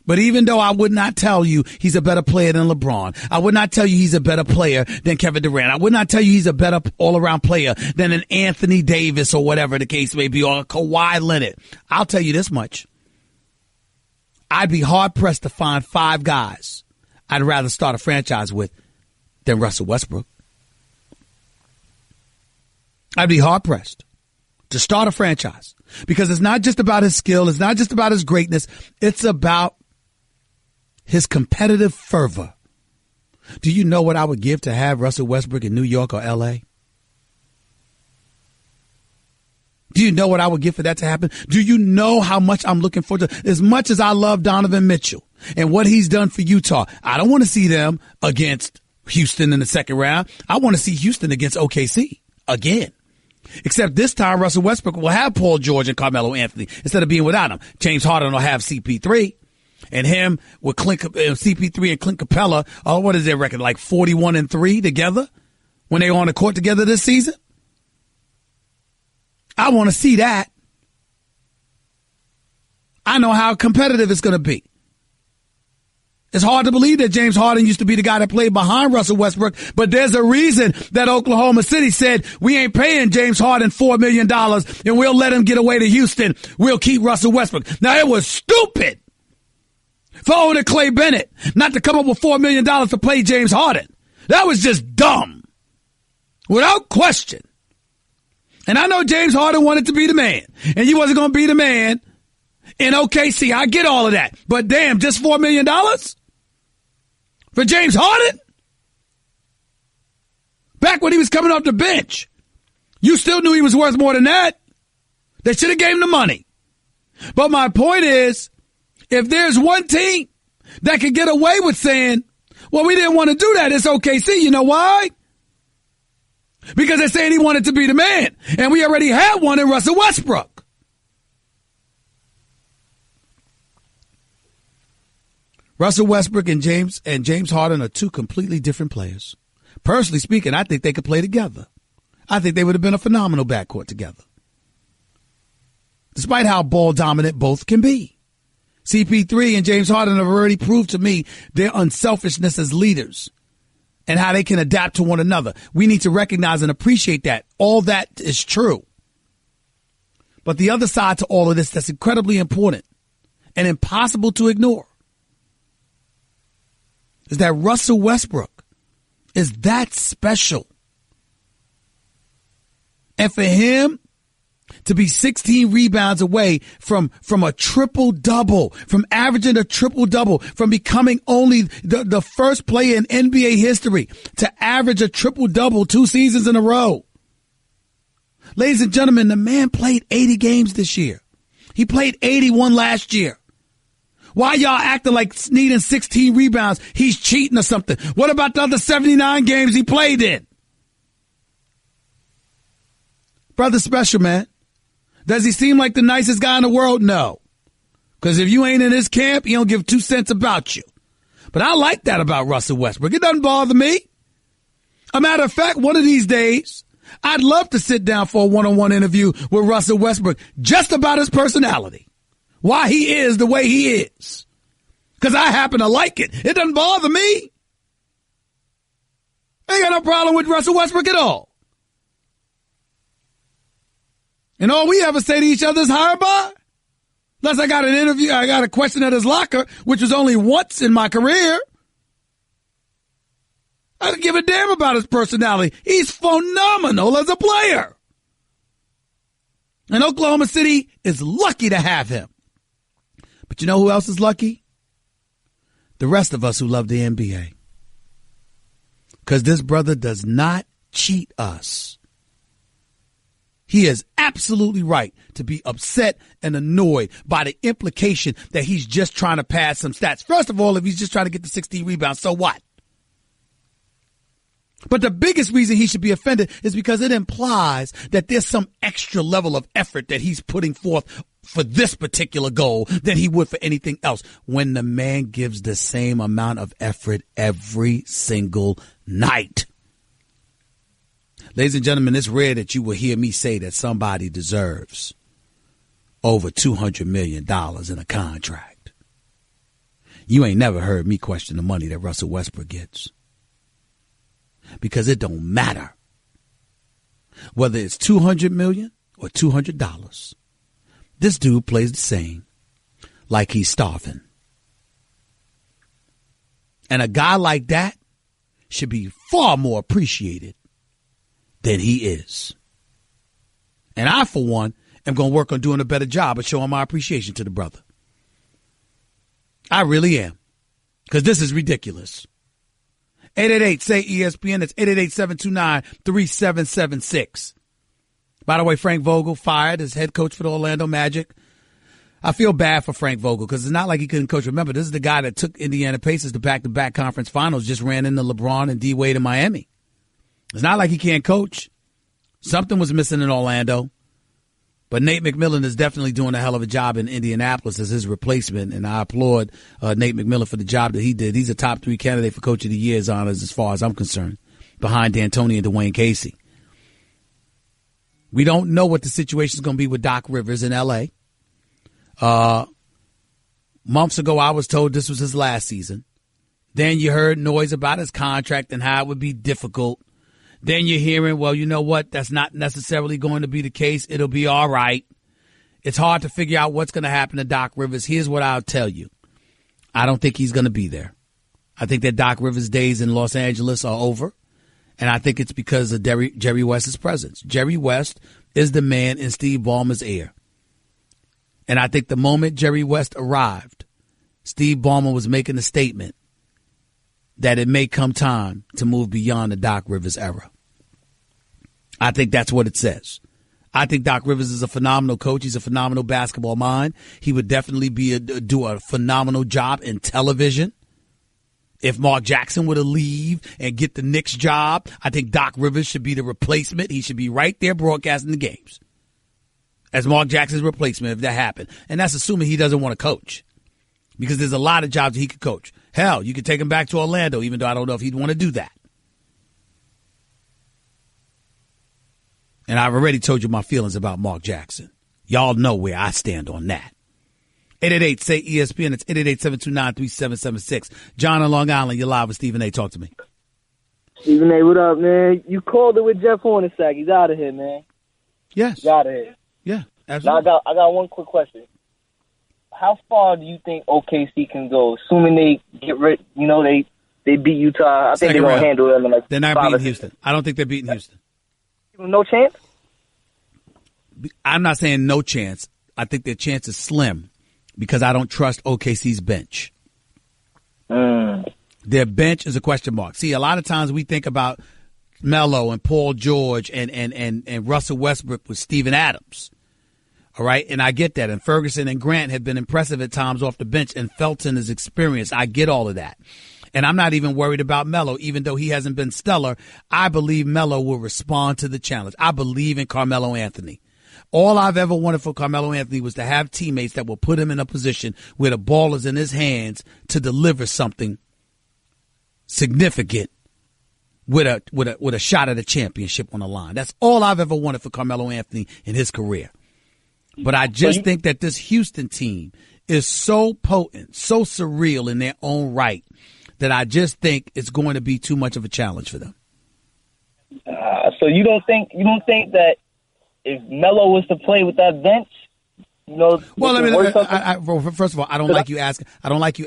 But even though I would not tell you he's a better player than LeBron, I would not tell you he's a better player than Kevin Durant, I would not tell you he's a better all-around player than an Anthony Davis or whatever the case may be, or a Kawhi Leonard, I'll tell you this much. I'd be hard-pressed to find 5 guys I'd rather start a franchise with than Russell Westbrook. I'd be hard-pressed to start a franchise because it's not just about his skill. It's not just about his greatness. It's about his competitive fervor. Do you know what I would give to have Russell Westbrook in New York or L.A.? Do you know what I would give for that to happen? Do you know how much I'm looking forward to? As much as I love Donovan Mitchell and what he's done for Utah, I don't want to see them against Houston in the second round. I want to see Houston against OKC again. Except this time, Russell Westbrook will have Paul George and Carmelo Anthony instead of being without him. James Harden will have CP3. And him with CP3 and Clint Capella. Oh, what is their record? Like 41-3 together when they were on the court together this season? I want to see that. I know how competitive it's going to be. It's hard to believe that James Harden used to be the guy that played behind Russell Westbrook, but there's a reason that Oklahoma City said, we ain't paying James Harden $4 million and we'll let him get away to Houston. We'll keep Russell Westbrook. Now, it was stupid for owner Clay Bennett not to come up with $4 million to play James Harden. That was just dumb. Without question. And I know James Harden wanted to be the man, and he wasn't going to be the man in OKC. I get all of that. But damn, just $4 million for James Harden? Back when he was coming off the bench, you still knew he was worth more than that. They should have gave him the money. But my point is, if there's one team that could get away with saying, well, we didn't want to do that, it's OKC. You know why? Because they're saying he wanted to be the man. And we already had one in Russell Westbrook. Russell Westbrook and James Harden are two completely different players. Personally speaking, I think they could play together. I think they would have been a phenomenal backcourt together. Despite how ball dominant both can be. CP3 and James Harden have already proved to me their unselfishness as leaders and how they can adapt to one another. We need to recognize and appreciate that. All that is true. But the other side to all of this that's incredibly important and impossible to ignore is that Russell Westbrook is that special. And for him to be 16 rebounds away from a triple-double, from averaging a triple-double, from becoming only the first player in NBA history to average a triple-double 2 seasons in a row. Ladies and gentlemen, the man played 80 games this year. He played 81 last year. Why y'all acting like needing 16 rebounds? He's cheating or something. What about the other 79 games he played in? Brother special, man. Does he seem like the nicest guy in the world? No. Because if you ain't in his camp, he don't give 2 cents about you. But I like that about Russell Westbrook. It doesn't bother me. A matter of fact, one of these days, I'd love to sit down for a one-on-one interview with Russell Westbrook just about his personality. Why he is the way he is. Because I happen to like it. It doesn't bother me. I ain't got no problem with Russell Westbrook at all. And all we ever say to each other is hi, bye. Unless I got an interview, I got a question at his locker, which was only once in my career. I don't give a damn about his personality. He's phenomenal as a player. And Oklahoma City is lucky to have him. But you know who else is lucky? The rest of us who love the NBA. Because this brother does not cheat us. He is absolutely right to be upset and annoyed by the implication that he's just trying to pass some stats. First of all, if he's just trying to get the 16 rebounds, so what? But the biggest reason he should be offended is because it implies that there's some extra level of effort that he's putting forth for this particular goal than he would for anything else, when the man gives the same amount of effort every single night. Ladies and gentlemen, it's rare that you will hear me say that somebody deserves over $200 million in a contract. You ain't never heard me question the money that Russell Westbrook gets. Because it don't matter whether it's $200 million or $200. This dude plays the same, like he's starving. And a guy like that should be far more appreciated than he is. And I, for one, am going to work on doing a better job of showing my appreciation to the brother. I really am. Because this is ridiculous. 888-SAY-ESPN. It's 888-729-3776. By the way, Frank Vogel fired as head coach for the Orlando Magic. I feel bad for Frank Vogel because it's not like he couldn't coach. Remember, this is the guy that took Indiana Pacers to back-to-back conference finals, just ran into LeBron and D-Wade in Miami. It's not like he can't coach. Something was missing in Orlando. But Nate McMillan is definitely doing a hell of a job in Indianapolis as his replacement, and I applaud Nate McMillan for the job that he did. He's a top 3 candidate for Coach of the Year's honors as far as I'm concerned, behind D'Antoni and Dwayne Casey. We don't know what the situation is going to be with Doc Rivers in L.A. Months ago, I was told this was his last season. Then you heard noise about his contract and how it would be difficult. Then you're hearing, well, you know what? That's not necessarily going to be the case. It'll be all right. It's hard to figure out what's going to happen to Doc Rivers. Here's what I'll tell you. I don't think he's going to be there. I think that Doc Rivers' days in Los Angeles are over. And I think it's because of Jerry West's presence. Jerry West is the man in Steve Ballmer's ear. And I think the moment Jerry West arrived, Steve Ballmer was making a statement that it may come time to move beyond the Doc Rivers era. I think that's what it says. I think Doc Rivers is a phenomenal coach. He's a phenomenal basketball mind. He would definitely do a phenomenal job in television. If Mark Jackson were to leave and get the Knicks job, I think Doc Rivers should be the replacement. He should be right there broadcasting the games as Mark Jackson's replacement if that happened. And that's assuming he doesn't want to coach, because there's a lot of jobs that he could coach. Hell, you could take him back to Orlando, even though I don't know if he'd want to do that. And I've already told you my feelings about Mark Jackson. Y'all know where I stand on that. 888-SAY-ESPN. It's 888-729-3776. John in Long Island, you're live with Stephen A. Talk to me. Stephen A., what up, man? You called it with Jeff Hornacek. He's out of here, man. Yes. He's out of here. Yeah, absolutely. Now, I got one quick question. How far do you think OKC can go, assuming they get rid? You know, they beat Utah. I think they're gonna handle them in like. They're not beating Houston. I don't think they're beating Houston. No chance. I'm not saying no chance. I think their chance is slim because I don't trust OKC's bench. Their bench is a question mark. See, a lot of times we think about Melo and Paul George and Russell Westbrook with Steven Adams. All right, and I get that. And Ferguson and Grant have been impressive at times off the bench, and Felton is experienced. I get all of that. And I'm not even worried about Melo, even though he hasn't been stellar. I believe Melo will respond to the challenge. I believe in Carmelo Anthony. All I've ever wanted for Carmelo Anthony was to have teammates that will put him in a position where the ball is in his hands to deliver something significant with a shot at a championship on the line. That's all I've ever wanted for Carmelo Anthony in his career. But I just think that this Houston team is so potent, so surreal in their own right, that I just think it's going to be too much of a challenge for them. So you don't think that if Melo was to play with that bench, you know? Well, I first of all, I don't like you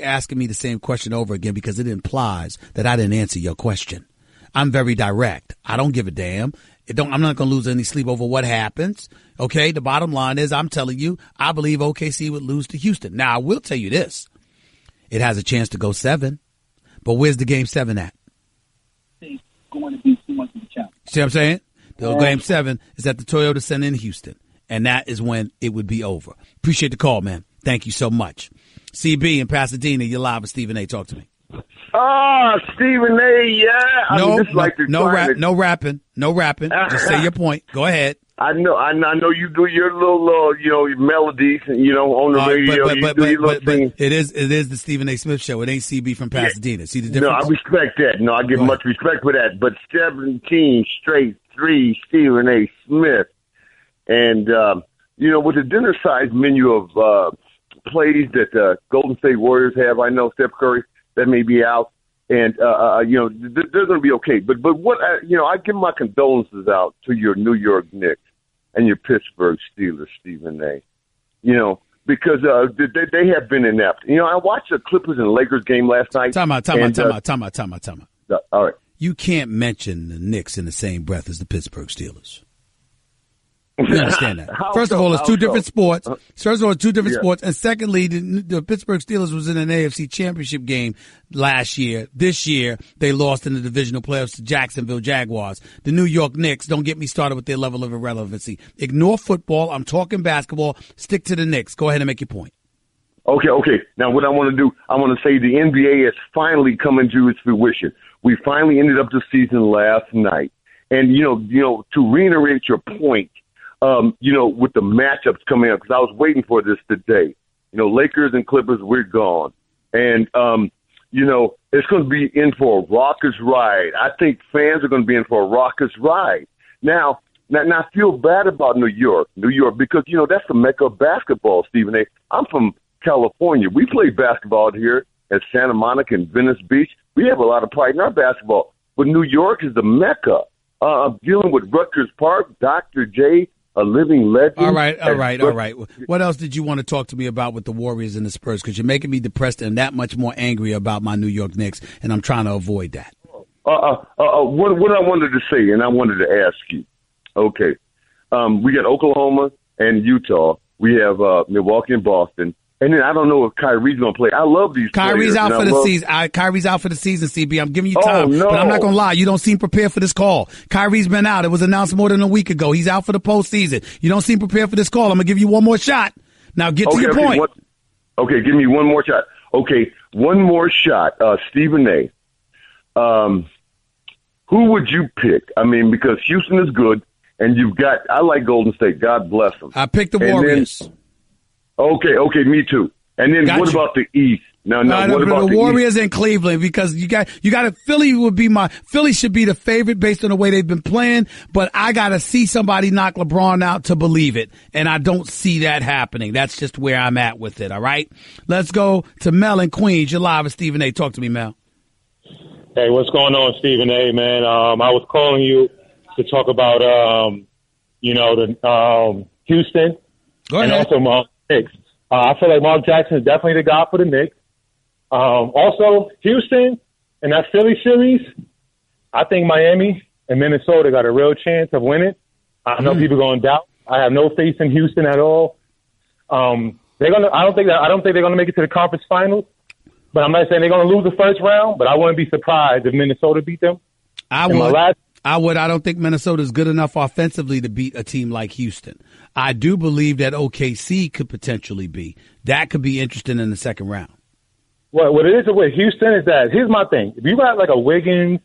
asking me the same question over again because it implies that I didn't answer your question. I'm very direct. I don't give a damn. I'm not going to lose any sleep over what happens. Okay, the bottom line is I'm telling you, I believe OKC would lose to Houston. Now, I will tell you this. It has a chance to go 7. But where's the game 7 at? It's going to be too much of a challenge. See what I'm saying? The game 7 is at the Toyota Center in Houston. And that is when it would be over. Appreciate the call, man. Thank you so much. CB in Pasadena, you're live with Stephen A. Talk to me. Stephen A., yeah. No rapping. Just say your point. Go ahead. I know you do your little, your melodies, on the radio. But it is the Stephen A. Smith show. It ain't CB from Pasadena. Yeah. See the difference? No, I respect that. No, I give much respect for that. But 17 straight 3 Stephen A. Smith. And, with the dinner-sized menu of plays that Golden State Warriors have, I know Steph Curry, that may be out. And, they're going to be okay. But what, I give my condolences out to your New York Knicks and your Pittsburgh Steelers, Stephen A. Because they have been inept. I watched the Clippers and Lakers game last night. Time out. All right. You can't mention the Knicks in the same breath as the Pittsburgh Steelers. You understand that? First of all, it's two different sports. And secondly, the Pittsburgh Steelers was in an AFC championship game last year. This year, they lost in the divisional playoffs to Jacksonville Jaguars. The New York Knicks, don't get me started with their level of irrelevancy. Ignore football. I'm talking basketball. Stick to the Knicks. Go ahead and make your point. Okay. Now, what I want to do, I want to say the NBA has finally come into its fruition. We finally ended up the season last night. And, to reiterate your point, with the matchups coming up, because I was waiting for this today. Lakers and Clippers, we're gone. And, it's going to be in for a raucous ride. I think fans are going to be in for a raucous ride. Now I feel bad about New York, because, that's the mecca of basketball, Stephen A. I'm from California. We play basketball out here at Santa Monica and Venice Beach. We have a lot of pride in our basketball. But New York is the mecca. I'm dealing with Rutgers Park, Dr. J., a living legend. All right. What else did you want to talk to me about with the Warriors and the Spurs? Because you're making me depressed and that much more angry about my New York Knicks, and I'm trying to avoid that. What I wanted to say, and I wanted to ask you, okay, we got Oklahoma and Utah. We have Milwaukee and Boston. And then I don't know if Kyrie's going to play. I love these Kyrie's players. Out for the season. Kyrie's out for the season, CB. I'm giving you time. But I'm not going to lie. You don't seem prepared for this call. Kyrie's been out. It was announced more than a week ago. He's out for the postseason. You don't seem prepared for this call. I'm going to give you one more shot. Now get to your point. Give me one more shot. Okay, one more shot. Stephen A. Who would you pick? I mean, because Houston is good, and I like Golden State. God bless them. I picked the Warriors. Okay, me too. And then what about the East? No. What about the Warriors in Cleveland? Because you got Philly should be the favorite based on the way they've been playing, but I got to see somebody knock LeBron out to believe it, and I don't see that happening. That's just where I'm at with it. All right, let's go to Mel in Queens. You're live with Stephen A. Talk to me, Mel. Hey, what's going on, Stephen A. Man? I was calling you to talk about Houston and also Knicks. I feel like Mark Jackson is definitely the guy for the Knicks. Also, Houston and that Philly series, I think Miami and Minnesota got a real chance of winning. I know people going to doubt. I have no faith in Houston at all. I don't think they're gonna make it to the conference finals. But I'm not saying they're going to lose the first round. But I wouldn't be surprised if Minnesota beat them. I don't think Minnesota's good enough offensively to beat a team like Houston. I do believe that OKC could potentially be. That could be interesting in the second round. Well, what it is with Houston is that, here's my thing. If you got like a Wiggins,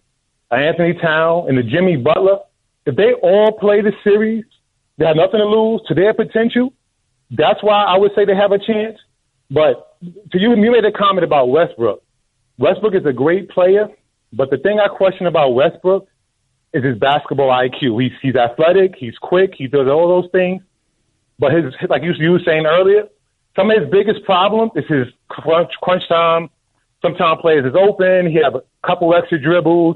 an Anthony Town, and a Jimmy Butler, if they all play the series, they have nothing to lose to their potential. That's why I would say they have a chance. But to you made a comment about Westbrook. Westbrook is a great player, but the thing I question about Westbrook is his basketball IQ. He's athletic, he's quick, he does all those things. But his, like you were saying earlier, some of his biggest problems is his crunch time. Sometimes players is open. He have a couple extra dribbles.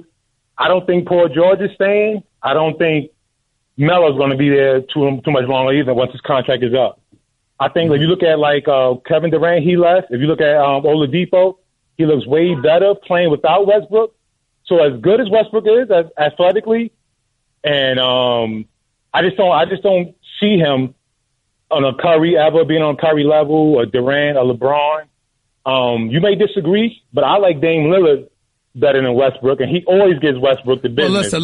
I don't think Paul George is staying. I don't think Melo's going to be there too much longer either once his contract is up. I think if you look at Kevin Durant, he left. If you look at Oladipo, he looks way better playing without Westbrook. So as good as Westbrook is athletically, and I just don't see him on a Curry ever being on Curry level or Durant or LeBron. You may disagree, but I like Dame Lillard better than Westbrook, and he always gives Westbrook the business. Well,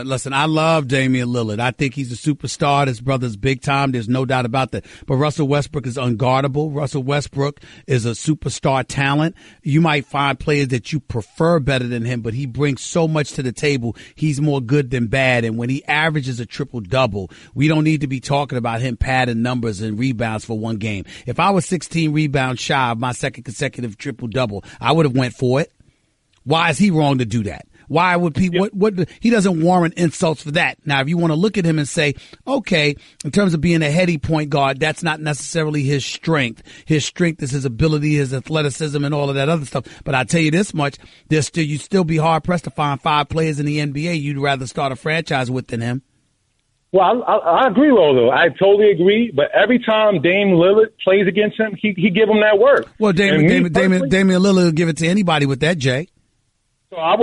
listen. I love Damian Lillard. I think he's a superstar. His brother's big time. There's no doubt about that. But Russell Westbrook is unguardable. Russell Westbrook is a superstar talent. You might find players that you prefer better than him, but he brings so much to the table. He's more good than bad. And when he averages a triple-double, we don't need to be talking about him padding numbers and rebounds for one game. If I was 16 rebounds shy of my second consecutive triple-double, I would have went for it. Why is he wrong to do that? Why would people, he doesn't warrant insults for that. Now, if you want to look at him and say, okay, in terms of being a heady point guard, that's not necessarily his strength. His strength is his ability, his athleticism, and all of that other stuff. But I tell you this much, you'd still be hard pressed to find 5 players in the NBA you'd rather start a franchise with than him. Well, I agree, Rolo. I totally agree. But every time Dame Lillard plays against him, he give him that work. Well, Damian Lillard will give it to anybody with that, Jay. So I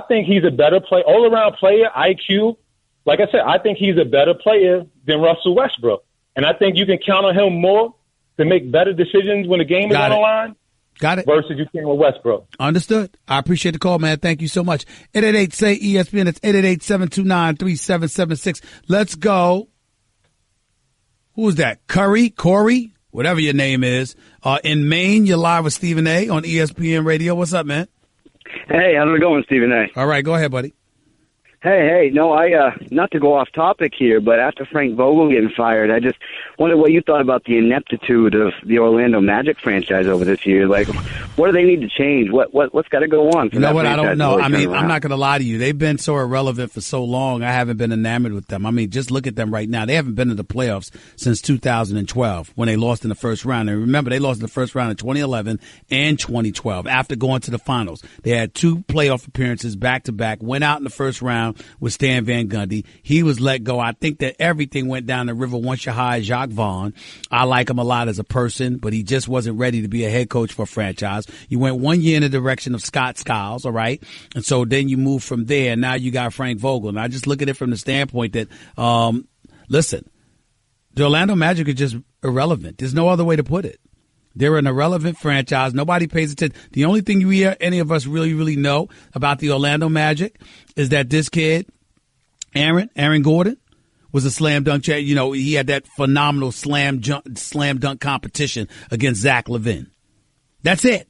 think he's a better player, all around player, IQ. Like I said, I think he's a better player than Russell Westbrook. And I think you can count on him more to make better decisions when the game is on the line. Got it. Versus you can with Westbrook. Understood. I appreciate the call, man. Thank you so much. 888-SAY-ESPN. It's 888-729-3776. Let's go. Who is that? Corey? Whatever your name is. In Maine, you're live with Stephen A. on ESPN Radio. What's up, man? Hey, how's it going, Stephen A? All right, go ahead, buddy. Hey, no, not to go off topic here, but after Frank Vogel getting fired, I just wondered what you thought about the ineptitude of the Orlando Magic franchise over this year. Like, what do they need to change? What's got to go on? You know what? I don't know. I mean, I'm not going to lie to you. They've been so irrelevant for so long. I haven't been enamored with them. I mean, just look at them right now. They haven't been in the playoffs since 2012 when they lost in the first round. And remember, they lost in the first round in 2011 and 2012 after going to the finals. They had 2 playoff appearances back-to-back, went out in the first round with Stan Van Gundy. He was let go. I think that everything went down the river once you hired Jacques Vaughn. I like him a lot as a person, but he just wasn't ready to be a head coach for a franchise. You went 1 year in the direction of Scott Skiles, all right? And so then you move from there, and now you got Frank Vogel. And I just look at it from the standpoint that, listen, the Orlando Magic are just irrelevant. There's no other way to put it. They're an irrelevant franchise. Nobody pays attention. The only thing any of us really know about the Orlando Magic is that this kid, Aaron Gordon, was a slam dunk champion. You know, he had that phenomenal slam dunk competition against Zach LaVine. That's it.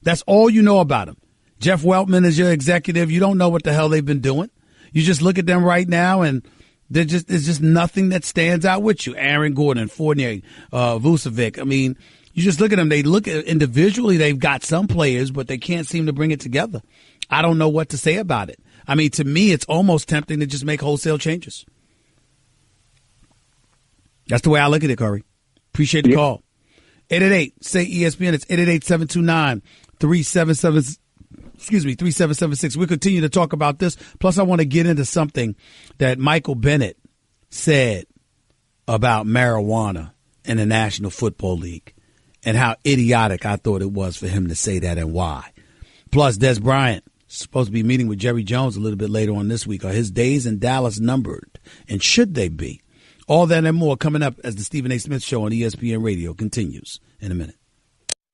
That's all you know about him. Jeff Weltman is your executive. You don't know what the hell they've been doing. You just look at them right now and there's just nothing that stands out with you. Aaron Gordon, Fournier, Vucevic. I mean, You just look at them. They look at individually. They've got some players, but they can't seem to bring it together. I don't know what to say about it. I mean, to me, it's almost tempting to just make wholesale changes. That's the way I look at it, Corey. Appreciate the call. 888-SAY-ESPN. It's 888-729-3776. We'll continue to talk about this. Plus, I want to get into something that Michael Bennett said about marijuana in the National Football League and how idiotic I thought it was for him to say that and why. Plus, Des Bryant supposed to be meeting with Jerry Jones a little bit later on this week. Are his days in Dallas numbered? And should they be? All that and more coming up as the Stephen A. Smith Show on ESPN Radio continues in a minute.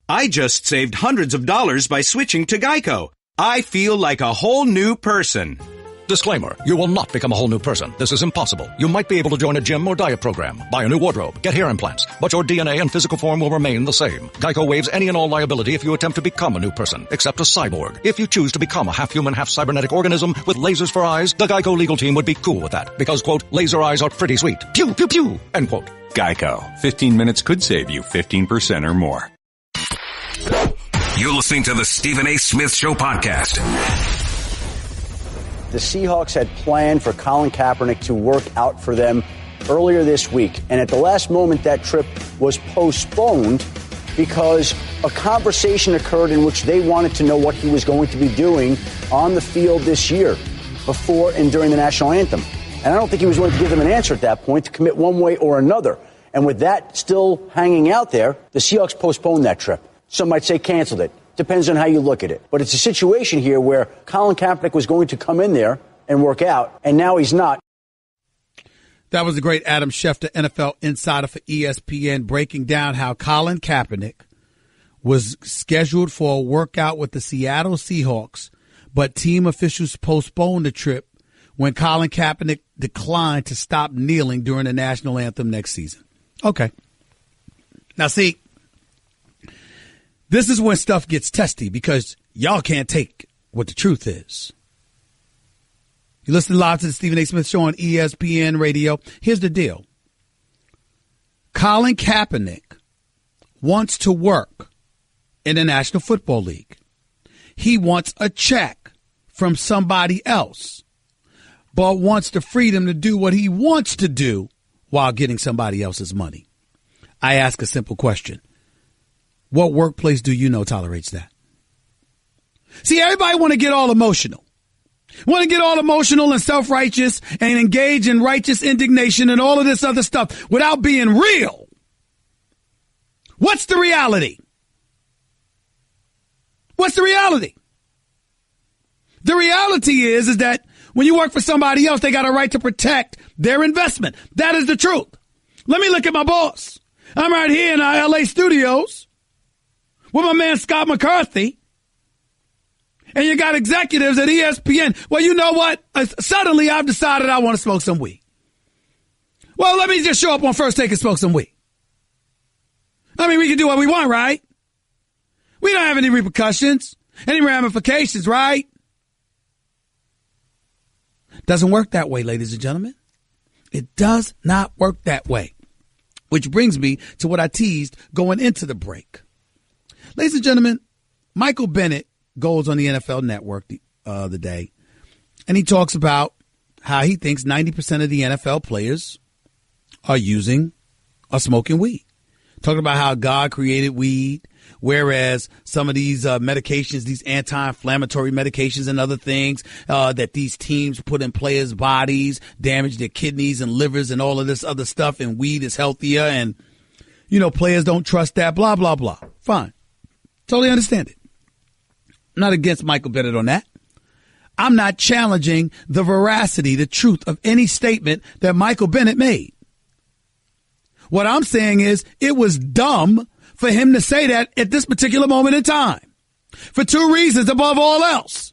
I just saved hundreds of dollars by switching to Geico. I feel like a whole new person. Disclaimer, you will not become a whole new person. This is impossible. You might be able to join a gym or diet program, buy a new wardrobe, get hair implants, but your DNA and physical form will remain the same. Geico waives any and all liability if you attempt to become a new person, except a cyborg. If you choose to become a half-human, half-cybernetic organism with lasers for eyes, the Geico legal team would be cool with that because, quote, laser eyes are pretty sweet. Pew, pew, pew, end quote. Geico. 15 minutes could save you 15% or more. You're listening to the Stephen A. Smith Show podcast. The Seahawks had planned for Colin Kaepernick to work out for them earlier this week. And at the last moment, that trip was postponed because a conversation occurred in which they wanted to know what he was going to be doing on the field this year, before and during the national anthem. And I don't think he was willing to give them an answer at that point to commit one way or another. And with that still hanging out there, the Seahawks postponed that trip. Some might say canceled it. Depends on how you look at it. But it's a situation here where Colin Kaepernick was going to come in there and work out, and now he's not. That was the great Adam Schefter, NFL insider for ESPN, breaking down how Colin Kaepernick was scheduled for a workout with the Seattle Seahawks, but team officials postponed the trip when Colin Kaepernick declined to stop kneeling during the national anthem next season. Okay. Now, see, this is when stuff gets testy because y'all can't take what the truth is. You listen live to the Stephen A. Smith Show on ESPN Radio. Here's the deal. Colin Kaepernick wants to work in the National Football League. He wants a check from somebody else, but wants the freedom to do what he wants to do while getting somebody else's money. I ask a simple question. What workplace do you know tolerates that? See, everybody want to get all emotional. Want to get all emotional and self-righteous and engage in righteous indignation and all of this other stuff without being real. What's the reality? What's the reality? The reality is that when you work for somebody else, they got a right to protect their investment. That is the truth. Let me look at my boss. I'm right here in our LA studios with my man Scott McCarthy. And you got executives at ESPN. Well, you know what? Suddenly I've decided I want to smoke some weed. Well, let me just show up on First Take and smoke some weed. I mean, we can do what we want, right? We don't have any repercussions, any ramifications, right? Doesn't work that way, ladies and gentlemen. It does not work that way. Which brings me to what I teased going into the break. Ladies and gentlemen, Michael Bennett goes on the NFL Network the other day, and he talks about how he thinks 90% of the NFL players are smoking weed. Talking about how God created weed, whereas some of these medications, these anti-inflammatory medications and other things that these teams put in players' bodies, damage their kidneys and livers and all of this other stuff, and weed is healthier, and, players don't trust that, blah, blah, blah. Fine. Totally understand it. I'm not against Michael Bennett on that. I'm not challenging the veracity, the truth of any statement that Michael Bennett made. What I'm saying is it was dumb for him to say that at this particular moment in time for two reasons above all else.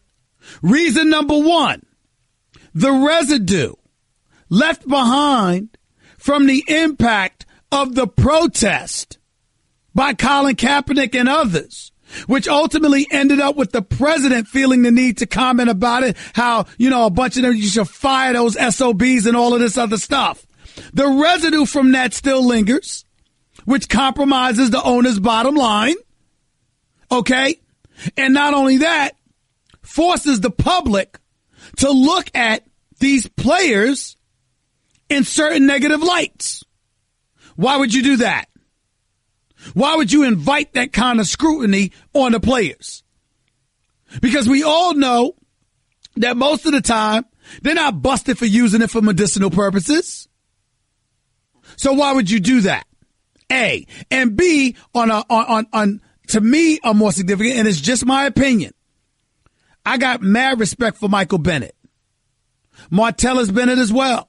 Reason number one, the residue left behind from the impact of the protest by Colin Kaepernick and others, which ultimately ended up with the president feeling the need to comment about it, how, a bunch of them, you should fire those SOBs and all of this other stuff. The residue from that still lingers, which compromises the owner's bottom line. Okay? And not only that, forces the public to look at these players in certain negative lights. Why would you do that? Why would you invite that kind of scrutiny on the players? Because we all know that most of the time, they're not busted for using it for medicinal purposes. So why would you do that? A. And B, to me, are more significant, and it's just my opinion. I got mad respect for Michael Bennett. Martellus Bennett as well.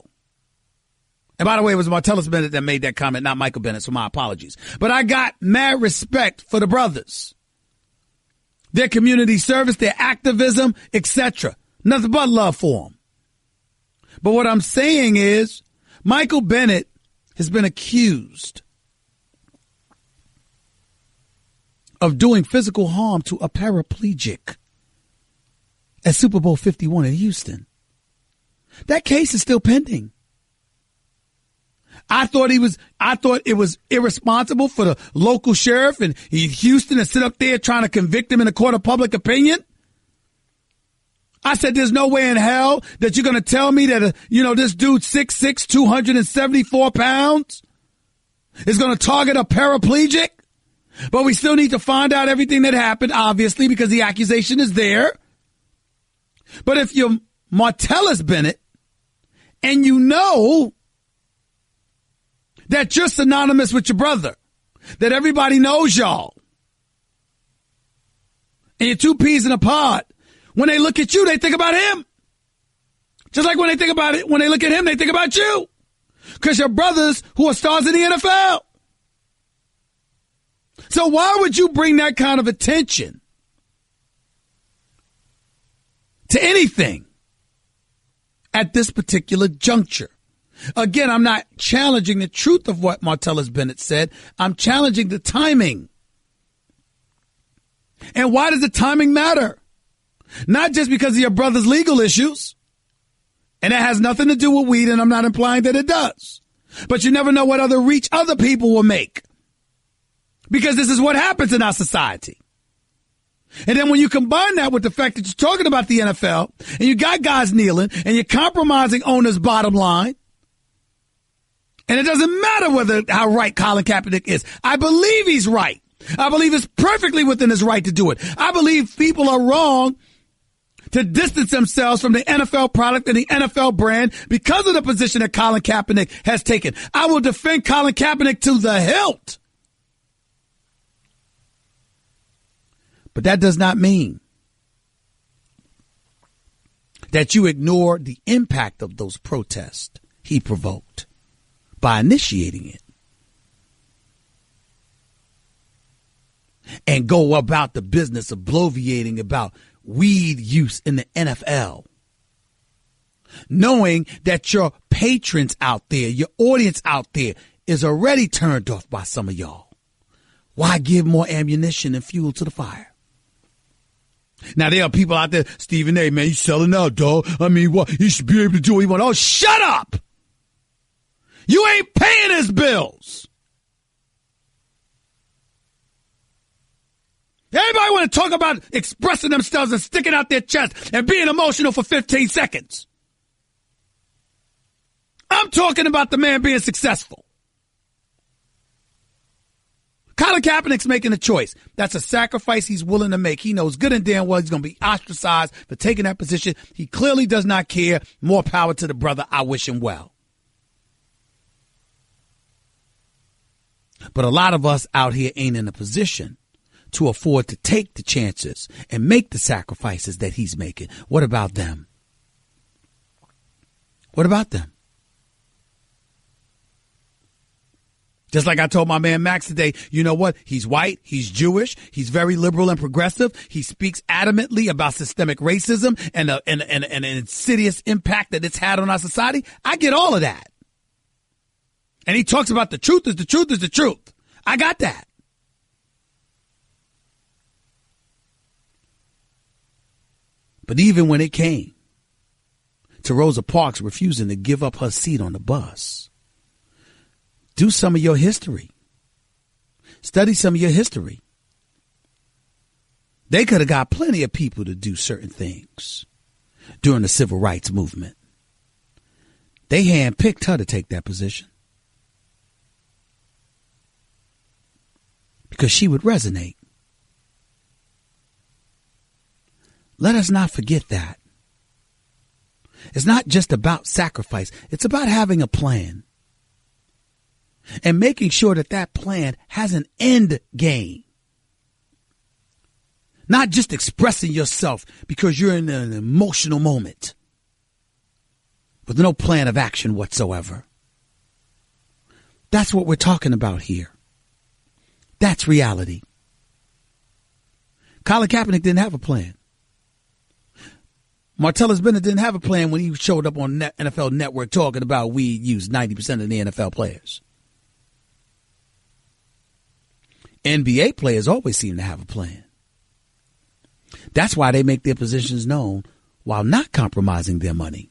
And by the way, it was Martellus Bennett that made that comment, not Michael Bennett, so my apologies. But I got mad respect for the brothers. Their community service, their activism, etc. Nothing but love for them. But what I'm saying is, Michael Bennett has been accused of doing physical harm to a paraplegic at Super Bowl 51 in Houston. That case is still pending. I thought it was irresponsible for the local sheriff in Houston to sit up there trying to convict him in a court of public opinion. I said, there's no way in hell that you're going to tell me that, this dude 6'6", 274 pounds is going to target a paraplegic. But we still need to find out everything that happened, obviously, because the accusation is there. But if you're Martellus Bennett and you know that you're synonymous with your brother, that everybody knows y'all, and you're two peas in a pod, when they look at you, they think about him. Just like when they look at him, they think about you. Because you're brothers who are stars in the NFL. So why would you bring that kind of attention to anything at this particular juncture? Again, I'm not challenging the truth of what Martellus Bennett said. I'm challenging the timing. And why does the timing matter? Not just because of your brother's legal issues. And that has nothing to do with weed, and I'm not implying that it does. But you never know what other reach other people will make. Because this is what happens in our society. And then when you combine that with the fact that you're talking about the NFL, and you got guys kneeling, and you're compromising owners' bottom line, and it doesn't matter how right Colin Kaepernick is. I believe he's right. I believe it's perfectly within his right to do it. I believe people are wrong to distance themselves from the NFL product and the NFL brand because of the position that Colin Kaepernick has taken. I will defend Colin Kaepernick to the hilt. But that does not mean that you ignore the impact of those protests he provoked by initiating it. And go about the business of bloviating about weed use in the NFL. Knowing that your patrons out there, your audience out there is already turned off by some of y'all. Why give more ammunition and fuel to the fire? Now, there are people out there, Stephen A., man, you selling out, dog. I mean, what? You should be able to do what you want. Oh, shut up! You ain't paying his bills. Everybody want to talk about expressing themselves and sticking out their chest and being emotional for 15 seconds. I'm talking about the man being successful. Colin Kaepernick's making a choice. That's a sacrifice he's willing to make. He knows good and damn well he's going to be ostracized for taking that position. He clearly does not care. More power to the brother. I wish him well. But a lot of us out here ain't in a position to afford to take the chances and make the sacrifices that he's making. What about them? What about them? Just like I told my man Max today, you know what? He's white. He's Jewish. He's very liberal and progressive. He speaks adamantly about systemic racism and an insidious impact that it's had on our society. I get all of that. And he talks about the truth is the truth is the truth. I got that. But even when it came to Rosa Parks refusing to give up her seat on the bus, do some of your history. Study some of your history. They could have got plenty of people to do certain things during the civil rights movement. They handpicked her to take that position because she would resonate. Let us not forget that. It's not just about sacrifice. It's about having a plan and making sure that that plan has an end game. Not just expressing yourself because you're in an emotional moment with no plan of action whatsoever. That's what we're talking about here. That's reality. Colin Kaepernick didn't have a plan. Martellus Bennett didn't have a plan when he showed up on NFL Network talking about we use 90% of the NFL players. NBA players always seem to have a plan. That's why they make their positions known while not compromising their money.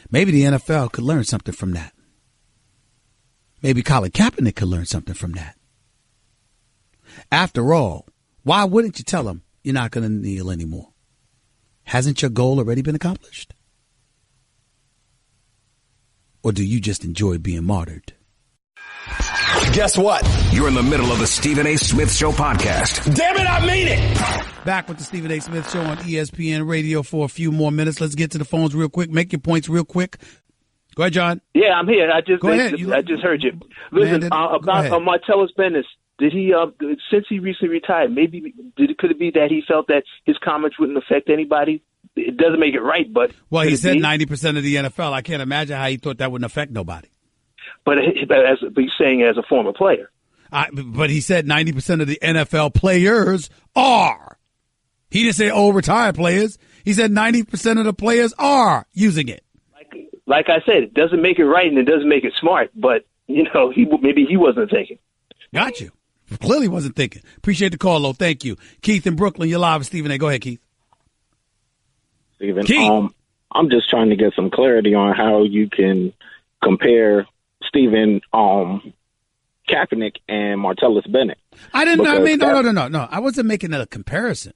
Maybe the NFL could learn something from that. Maybe Colin Kaepernick could learn something from that. After all, why wouldn't you tell him you're not going to kneel anymore? Hasn't your goal already been accomplished? Or do you just enjoy being martyred? Guess what? You're in the middle of the Stephen A. Smith Show podcast. Damn it, I mean it! Back with the Stephen A. Smith Show on ESPN Radio for a few more minutes. Let's get to the phones real quick. Make your points real quick. Go ahead, John. Yeah, I'm here. I just heard you. Listen, about Martellus Bennett. Did he, since he recently retired, could it be that he felt that his comments wouldn't affect anybody? It doesn't make it right, but well, he said 90% of the NFL. I can't imagine how he thought that wouldn't affect nobody. But he's saying as a former player. But he said 90% of the NFL players are. He didn't say retired players. He said 90% of the players are using it. Like I said, it doesn't make it right and it doesn't make it smart. But maybe he wasn't thinking. Got you. Clearly wasn't thinking. Appreciate the call, though. Thank you, Keith in Brooklyn. You're live with Stephen A. Go ahead, Keith. Stephen, I'm just trying to get some clarity on how you can compare Stephen Kaepernick and Martellus Bennett. No. I wasn't making a comparison.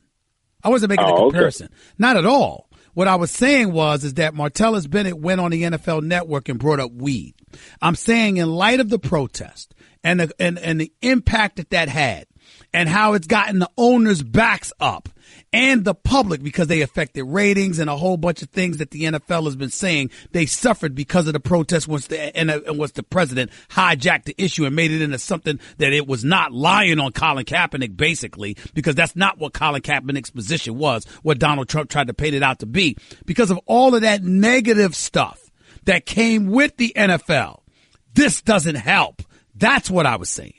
Okay. Not at all. What I was saying is that Martellus Bennett went on the NFL Network and brought up weed. I'm saying in light of the protest and the impact that had and how it's gotten the owners' backs up and the public because they affected ratings and a whole bunch of things that the NFL has been saying they suffered because of the protest once the president hijacked the issue and made it into something that it was not, lying on Colin Kaepernick, basically, because that's not what Colin Kaepernick's position was, what Donald Trump tried to paint it out to be. Because of all of that negative stuff that came with the NFL, this doesn't help. That's what I was saying.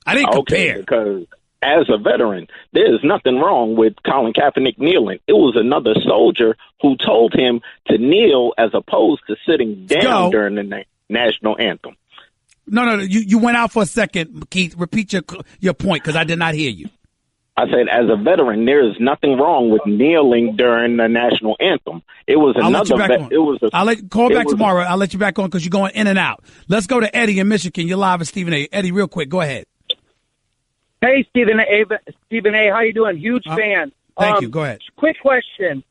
I didn't compare. Because as a veteran, there's nothing wrong with Colin Kaepernick kneeling. It was another soldier who told him to kneel as opposed to sitting down during the national anthem. No. You went out for a second, Keith. Repeat your point because I did not hear you. I said, as a veteran, there is nothing wrong with kneeling during the national anthem. It was call back tomorrow. I'll let you back on because you're going in and out. Let's go to Eddie in Michigan. You're live with Stephen A. Eddie, real quick. Go ahead. Hey, Stephen A. How you doing? Huge fan. Thank you. Go ahead. Quick question.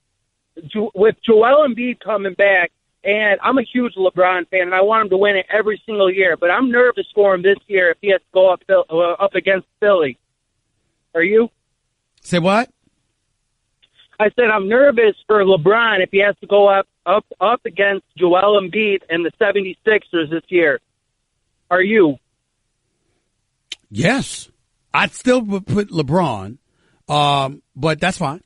With Joel Embiid coming back, and I'm a huge LeBron fan, and I want him to win it every single year, but I'm nervous for him this year if he has to go up against Philly. Are you? Say what? I said I'm nervous for LeBron if he has to go up against Joel Embiid and the 76ers this year. Are you? Yes. I'd still put LeBron, but that's fine.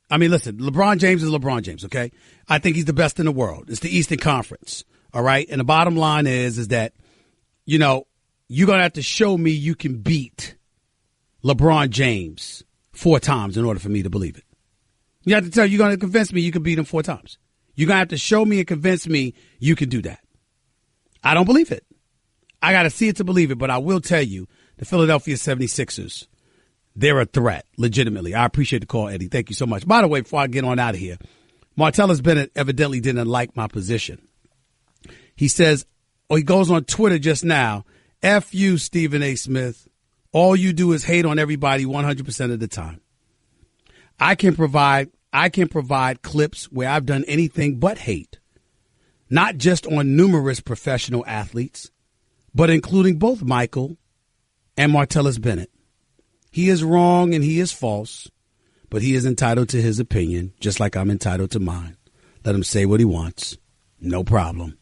I mean, listen, LeBron James is LeBron James, okay? I think he's the best in the world. It's the Eastern Conference, all right? And the bottom line is that, you're going to have to show me you can beat LeBron James 4 times in order for me to believe it. You're going to convince me you can beat him 4 times. You're going to have to show me and convince me you can do that. I don't believe it. I got to see it to believe it, but I will tell you, the Philadelphia 76ers, they're a threat, legitimately. I appreciate the call, Eddie. Thank you so much. By the way, before I get on out of here, Martellus Bennett evidently didn't like my position. He says, he goes on Twitter just now, F you, Stephen A. Smith. All you do is hate on everybody 100% of the time. I can provide clips where I've done anything but hate, not just on numerous professional athletes, but including both Michael and Martellus Bennett. He is wrong and he is false, but he is entitled to his opinion, just like I'm entitled to mine. Let him say what he wants. No problem.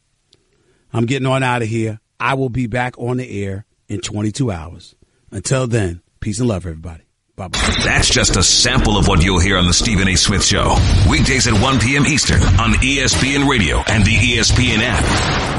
I'm getting on out of here. I will be back on the air in 22 hours. Until then, peace and love, everybody. Bye-bye. That's just a sample of what you'll hear on the Stephen A. Smith Show. Weekdays at 1 p.m. Eastern on ESPN Radio and the ESPN app.